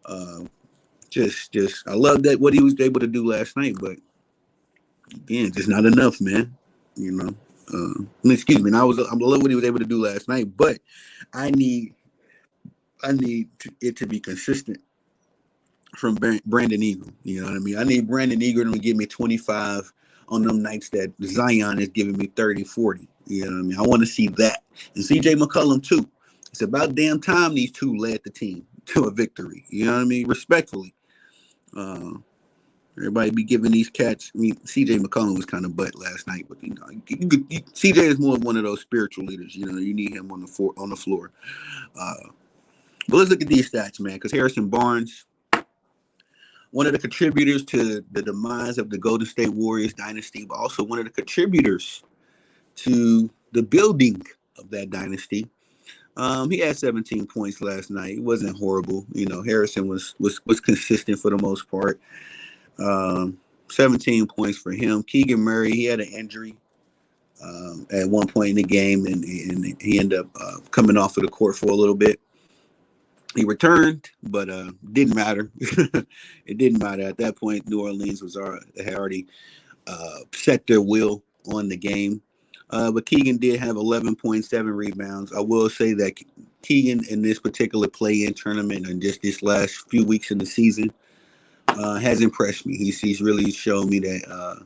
I love that what he was able to do last night, but again, just not enough, man. Excuse me. I love what he was able to do last night, but I need it to be consistent from Brandon Ingram. You know what I mean? I need Brandon Ingram to give me 25 on them nights that Zion is giving me 30, 40. You know what I mean? I want to see that. And CJ McCollum, too. It's about damn time these two led the team to a victory. You know what I mean? Respectfully. Everybody be giving these cats. I mean, CJ McCollum was kind of butt last night, but CJ is more of one of those spiritual leaders. You need him on the floor. But let's look at these stats, man, because Harrison Barnes, one of the contributors to the demise of the Golden State Warriors dynasty, but also one of the contributors to the building of that dynasty. He had 17 points last night. It wasn't horrible. Harrison was consistent for the most part. 17 points for him. Keegan Murray, he had an injury at one point in the game, and he ended up coming off of the court for a little bit. He returned, but didn't matter. It didn't matter at that point. New Orleans had already set their will on the game. But Keegan did have 11.7 rebounds. I will say that Keegan in this particular play-in tournament and just this last few weeks in the season has impressed me. He's really shown me that.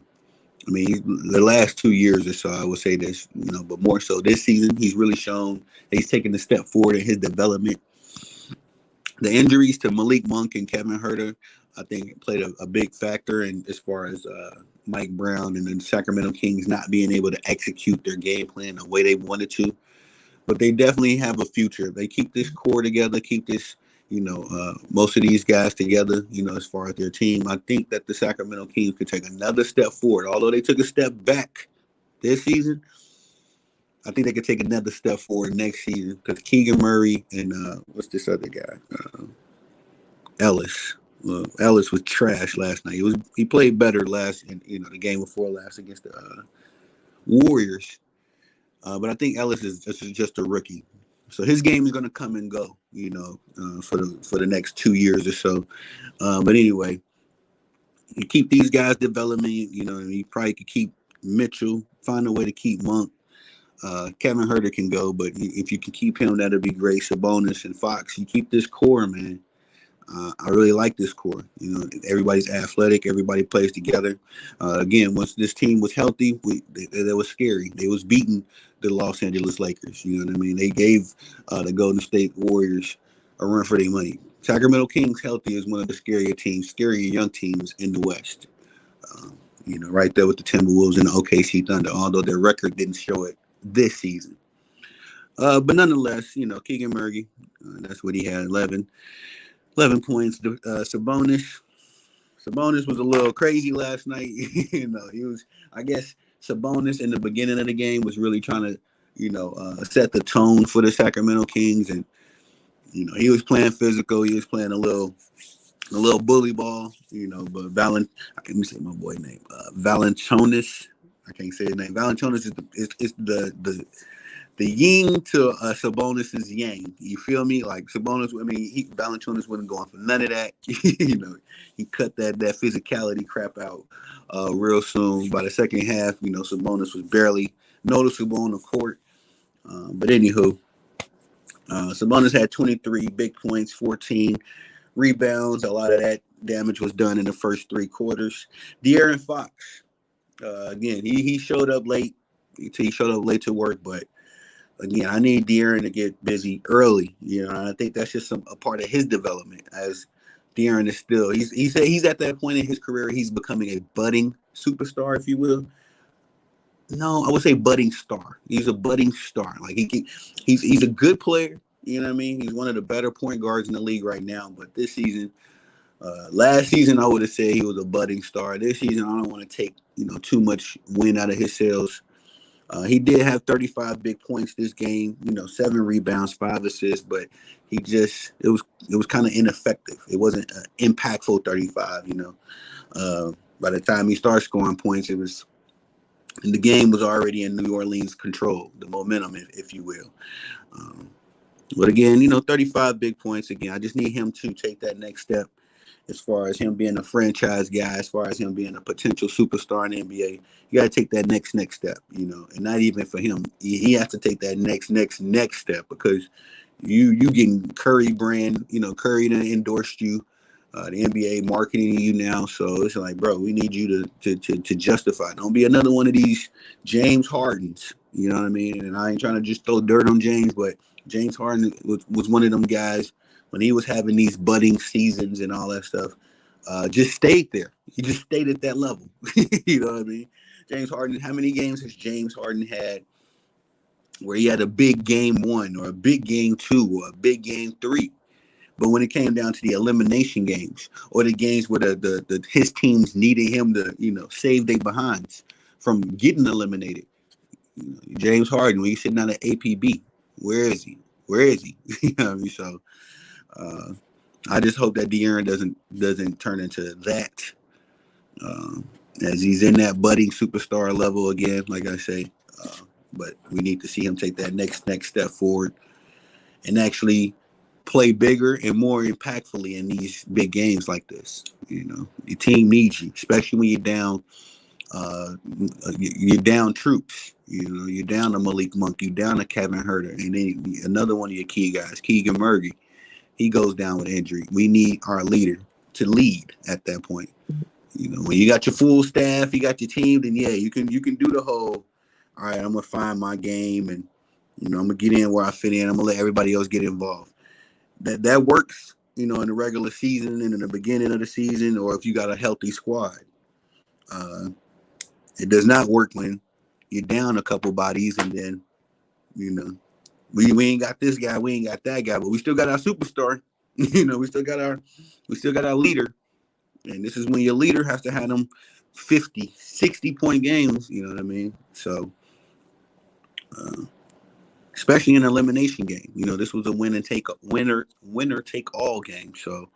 The last 2 years or so, I would say this, but more so this season, he's really shown that he's taken a step forward in his development. The injuries to Malik Monk and Kevin Huerter, I think, played a big factor in as far as Mike Brown and the Sacramento Kings not being able to execute their game plan the way they wanted to. but they definitely have a future. They keep this core together, keep this, most of these guys together, as far as their team. I think that the Sacramento Kings could take another step forward. Although they took a step back this season, I think they could take another step forward next season because Keegan Murray and what's this other guy? Ellis. Ellis was trash last night. He played better the game before last against the Warriors. But I think Ellis is just a rookie, so his game is going to come and go. For the next 2 years or so. But anyway, you keep these guys developing. And you probably could keep Mitchell. Find a way to keep Monk. Kevin Herter can go, but if you can keep him, that'd be great. Sabonis and Fox, you keep this core, man. I really like this core. Everybody's athletic. Everybody plays together. Again, once this team was healthy, that was scary. They was beating the Los Angeles Lakers. You know what I mean? They gave the Golden State Warriors a run for their money. Sacramento Kings healthy is one of the scarier young teams in the West. Right there with the Timberwolves and the OKC Thunder, although their record didn't show it this season. But nonetheless, Keegan Murray, that's what he had, 11 points. Sabonis was a little crazy last night. I guess Sabonis in the beginning of the game was really trying to, set the tone for the Sacramento Kings. And, he was playing physical. He was playing a little bully ball, but I can't say my boy name. Valanciunas. I can't say his name. Valanciunas is the yin to Sabonis's yang. You feel me? Like Sabonis, Valanciunas wasn't going for none of that. He cut that physicality crap out real soon. By the second half, Sabonis was barely noticeable on the court. But anywho, Sabonis had 23 big points, 14 rebounds. A lot of that damage was done in the first three quarters. De'Aaron Fox, again, he showed up late. He showed up late to work, but again, I need De'Aaron to get busy early. And I think that's just a part of his development. As De'Aaron is still, he's at that point in his career, he's becoming a budding superstar, if you will. No, I would say budding star. He's a budding star. Like he's a good player. You know what I mean? He's one of the better point guards in the league right now. But this season, last season, I would have said he was a budding star. This season, I don't want to take too much wind out of his sails. He did have 35 big points this game. 7 rebounds, 5 assists, but it was kind of ineffective. It wasn't an impactful 35. By the time he started scoring points, the game was already in New Orleans' control, the momentum, if you will. But again, 35 big points. Again, I just need him to take that next step as far as him being a franchise guy, as far as him being a potential superstar in the NBA. You got to take that next step, and not even for him. He has to take that next step because you getting Curry brand, Curry done endorsed you. The NBA marketing you now, so it's like, bro, we need you to justify. Don't be another one of these James Hardens. You know what I mean? And I ain't trying to just throw dirt on James, but James Harden was one of them guys when he was having these budding seasons and all that stuff. Just stayed there. He just stayed at that level. You know what I mean? James Harden. How many games has James Harden had where he had a big game 1 or a big game 2 or a big game 3? But when it came down to the elimination games or the games where his teams needed him to, save their behinds from getting eliminated, James Harden, when he's sitting on an APB, where is he? You know what I mean? So I just hope that De'Aaron doesn't turn into that as he's in that budding superstar level again, like I say. But we need to see him take that next step forward and actually play bigger and more impactfully in these big games like this. Your team needs you, especially when you're down. You're down troops. You're down to Malik Monk. You're down to Kevin Herter, and then another one of your key guys, Keegan Murray. He goes down with injury. We need our leader to lead at that point. When you got your full staff, you got your team, then yeah, you can do the whole. All right, I'm gonna find my game, and I'm gonna get in where I fit in. I'm gonna let everybody else get involved. That works, in the regular season and in the beginning of the season, or if you got a healthy squad. It does not work when you're down a couple bodies and then, We ain't got this guy, we ain't got that guy, but we still got our superstar. We still got our leader. And this is when your leader has to have them 50, 60-point games, you know what I mean? So uh, especially in an elimination game. This was a winner take all game. So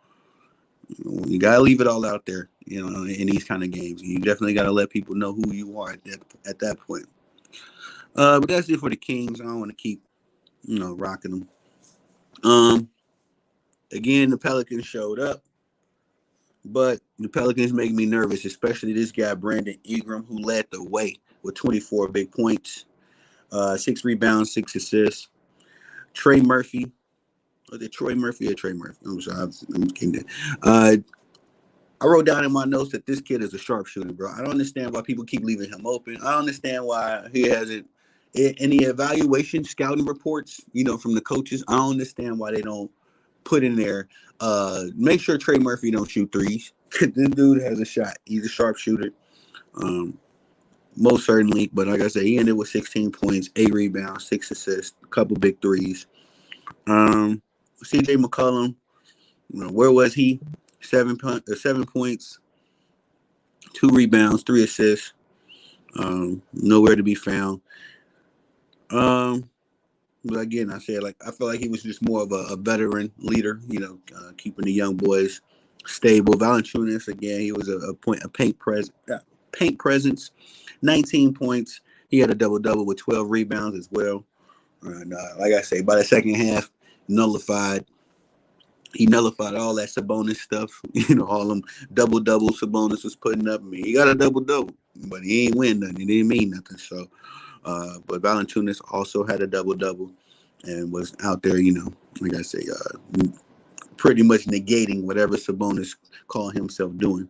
you gotta leave it all out there, in these kind of games. You definitely gotta let people know who you are at that point. But that's it for the Kings. I don't want to keep, rocking them. Again, the Pelicans showed up, but the Pelicans make me nervous, especially this guy Brandon Ingram, who led the way with 24 big points, 6 rebounds, 6 assists. Trey Murphy, was it Troy Murphy or Trey Murphy? I'm sorry, I'm kidding. I wrote down in my notes that this kid is a sharpshooter, bro. I don't understand why people keep leaving him open. I don't understand why he hasn't any evaluation scouting reports, from the coaches. I don't understand why they don't put in there. Make sure Trey Murphy don't shoot threes. This dude has a shot. He's a sharpshooter. Most certainly. But like I said, he ended with 16 points, 8 rebounds, 6 assists, a couple big threes. CJ McCollum, where was he? 7 points, 2 rebounds, 3 assists. Nowhere to be found. But again, I feel like he was just more of a veteran leader, keeping the young boys stable. Valanciunas, again, he was a paint presence, 19 points. He had a double-double with 12 rebounds as well. And like I say, by the second half, he nullified all that Sabonis stuff. All them double-double Sabonis was putting up. I mean, he got a double-double, but he ain't win nothing. It didn't mean nothing. So, but Valanciunas also had a double-double and was out there, like I say, pretty much negating whatever Sabonis called himself doing.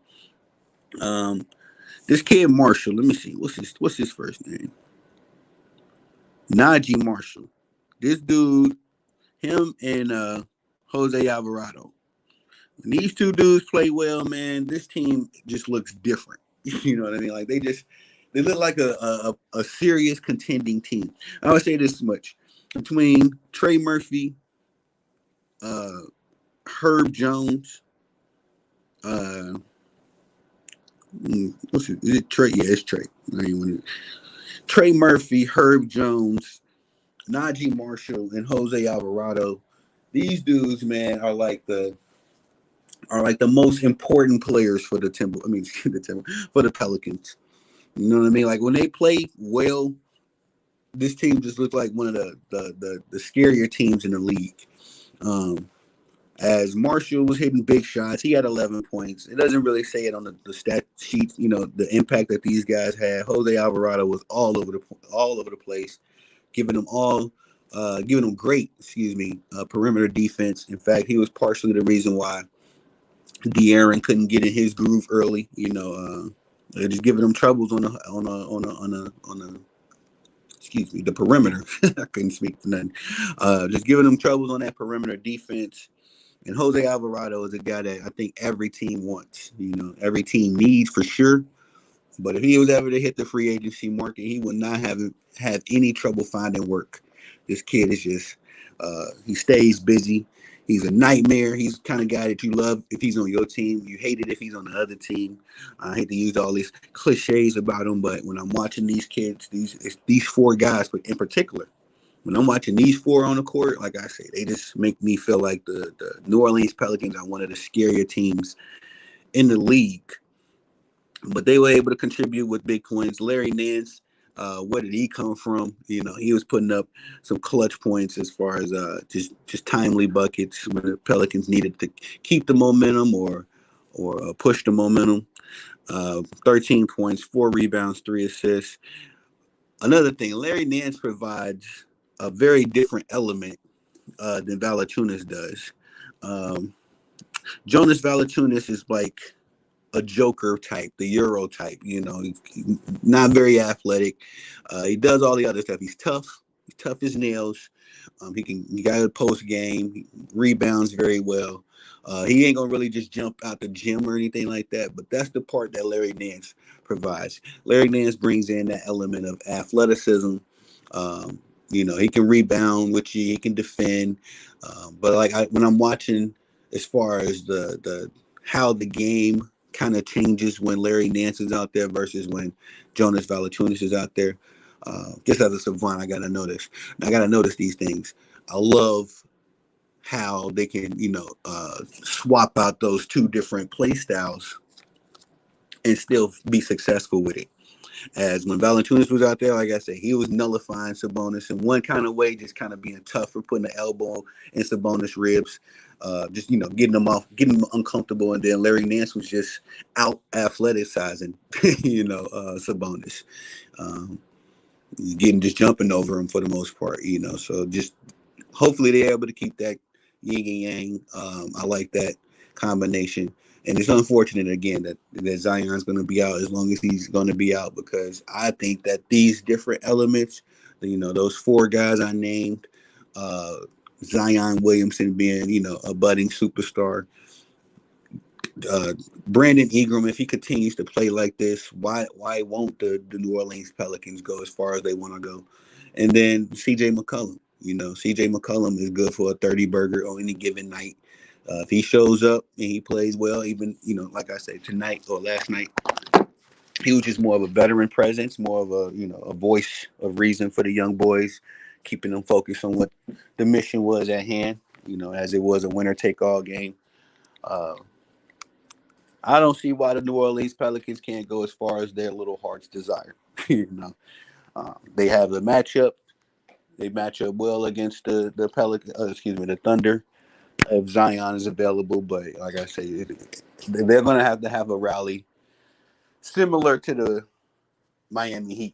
This kid Marshall, let me see, what's his first name? Najee Marshall. This dude, him and Jose Alvarado. When these two dudes play well, man, this team just looks different. You know what I mean? Like they look like a serious contending team. I would say this much. Between Trey Murphy, Herb Jones, is it Trey? Yeah, it's Trey. Trey Murphy, Herb Jones, Najee Marshall, and Jose Alvarado. These dudes, man, are like the most important players for the for the Pelicans. You know what I mean? Like when they play well, this team just looked like one of the scarier teams in the league. As Marshall was hitting big shots, he had 11 points. It doesn't really say it on the stat sheets, the impact that these guys had. Jose Alvarado was all over the place, giving them great, perimeter defense. In fact, he was partially the reason why De'Aaron couldn't get in his groove early. Just giving them troubles on the perimeter. I couldn't speak for nothing. Just giving them troubles on that perimeter defense. And Jose Alvarado is a guy that I think every team wants. Every team needs for sure. But if he was ever to hit the free agency market, he would not have any trouble finding work. This kid is just, he stays busy. He's a nightmare. He's the kind of guy that you love if he's on your team. You hate it if he's on the other team. I hate to use all these cliches about him, but when I'm watching these kids, these 4 guys in particular, when I'm watching these 4 on the court, like I say, they just make me feel like the New Orleans Pelicans are one of the scarier teams in the league. But they were able to contribute with big points. Larry Nance, where did he come from? He was putting up some clutch points as far as just timely buckets when the Pelicans needed to keep the momentum or push the momentum. 13 points, 4 rebounds, 3 assists. Another thing, Larry Nance provides a very different element than Valanciunas does. Jonas Valanciunas is like a Joker type, the Euro type. He's not very athletic. He does all the other stuff. He's tough. He's tough as nails. He got a post game. He rebounds very well. He ain't gonna really just jump out the gym or anything like that. But that's the part that Larry Nance provides. Larry Nance brings in that element of athleticism, He can rebound with you. He can defend. But like when I'm watching, as far as the how the game kind of changes when Larry Nance is out there versus when Jonas Valanciunas is out there. Just as a savant, I gotta notice. I gotta notice these things. I love how they can, swap out those two different play styles and still be successful with it. As when Valanciunas was out there, like I said, he was nullifying Sabonis in one kind of way, just kind of being tough for putting the elbow in Sabonis' ribs, just getting them off, getting them uncomfortable. And then Larry Nance was just out athleticizing, Sabonis, um, getting just jumping over him for the most part. So just hopefully they're able to keep that yin and yang. I like that combination. And it's unfortunate again that Zion's going to be out as long as he's going to be out, because I think that these different elements, those four guys I named, uh, Zion Williamson being, a budding superstar, Brandon Ingram, if he continues to play like this, why won't the New Orleans Pelicans go as far as they want to go? And then CJ McCollum. CJ McCollum is good for a 30 burger on any given night. If he shows up and he plays well, even, like I said, tonight or last night, he was just more of a veteran presence, more of a voice of reason for the young boys, keeping them focused on what the mission was at hand, as it was a winner take all game. Uh, I don't see why the New Orleans Pelicans can't go as far as their little hearts desire. They have the matchup. They match up well against the Pelican. The Thunder. If Zion is available, but like I say, they're going to have a rally similar to the Miami Heat.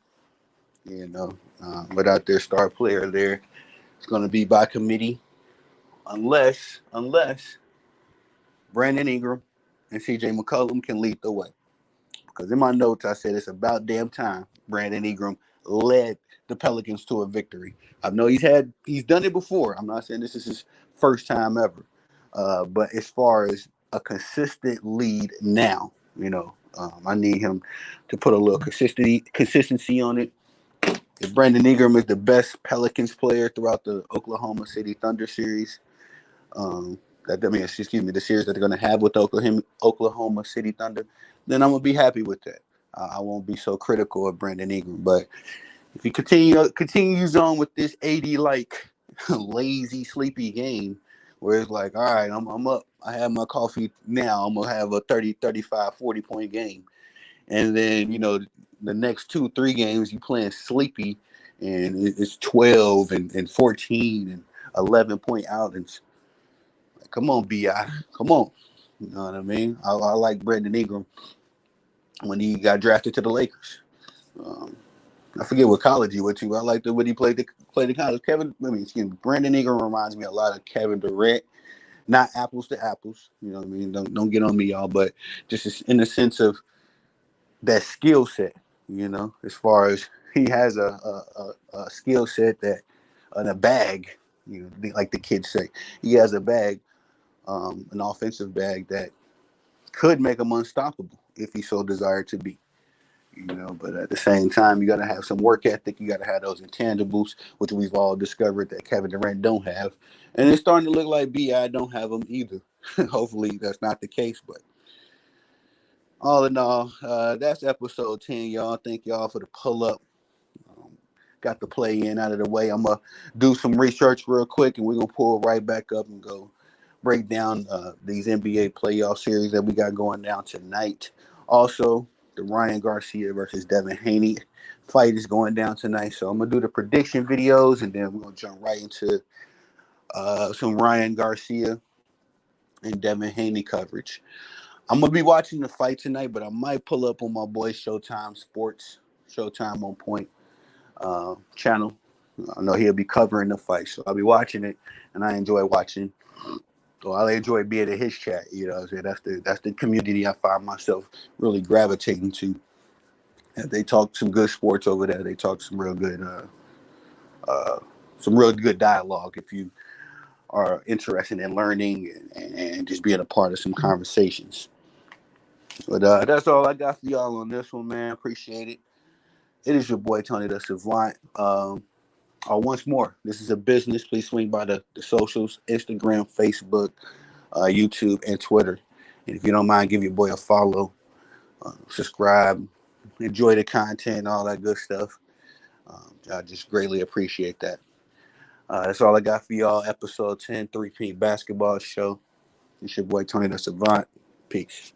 Without their star player there, it's going to be by committee, unless Brandon Ingram and C.J. McCollum can lead the way. Because in my notes, I said it's about damn time Brandon Ingram led the Pelicans to a victory. I know he's done it before. I'm not saying this is his first time ever. But as far as a consistent lead now, I need him to put a little consistency on it. If Brandon Ingram is the best Pelicans player throughout the Oklahoma City Thunder series, the series that they're going to have with Oklahoma City Thunder, then I'm going to be happy with that. I won't be so critical of Brandon Ingram. But if he continues on with this 80-like lazy, sleepy game, where it's like, all right, I'm up. I have my coffee now. I'm going to have a 30, 35, 40-point game. And then, the next 2-3 games you playing sleepy, and it's 12 and 14 and 11-point outings. Come on, B.I. Come on. You know what I mean? I like Brandon Ingram when he got drafted to the Lakers. I forget what college he went to. I liked it when he played the college. Brandon Ingram reminds me a lot of Kevin Durant. Not apples to apples. You know what I mean? Don't get on me, y'all. But just in the sense of that skill set, as far as he has a skill set that in a bag, like the kids say. He has a bag, an offensive bag that could make him unstoppable if he so desired to be. But at the same time, you got to have some work ethic. You got to have those intangibles, which we've all discovered that Kevin Durant don't have. And it's starting to look like B.I. don't have them either. Hopefully that's not the case. But all in all, that's episode 10, y'all. Thank y'all for the pull-up. Got the play in out of the way. I'm going to do some research real quick, and we're going to pull right back up and go break down these NBA playoff series that we got going down tonight. Also, the Ryan Garcia versus Devin Haney fight is going down tonight. So I'm going to do the prediction videos, and then we're going to jump right into some Ryan Garcia and Devin Haney coverage. I'm going to be watching the fight tonight, but I might pull up on my boy Showtime Sports, Showtime on Point channel. I know he'll be covering the fight, so I'll be watching it, and I enjoy watching. So I enjoy being in his chat. That's the community I find myself really gravitating to. And they talk some good sports over there. They talk some real good dialogue. If you are interested in learning and just being a part of some conversations. But that's all I got for y'all on this one, man. Appreciate it. It is your boy Tony the Savant. Once more, this is a business. Please swing by the socials: Instagram, Facebook, YouTube, and Twitter. And if you don't mind, give your boy a follow, subscribe, enjoy the content, all that good stuff. I just greatly appreciate that. That's all I got for y'all. Episode 10, 3P Basketball Show. It's your boy Tony the Savant. Peace.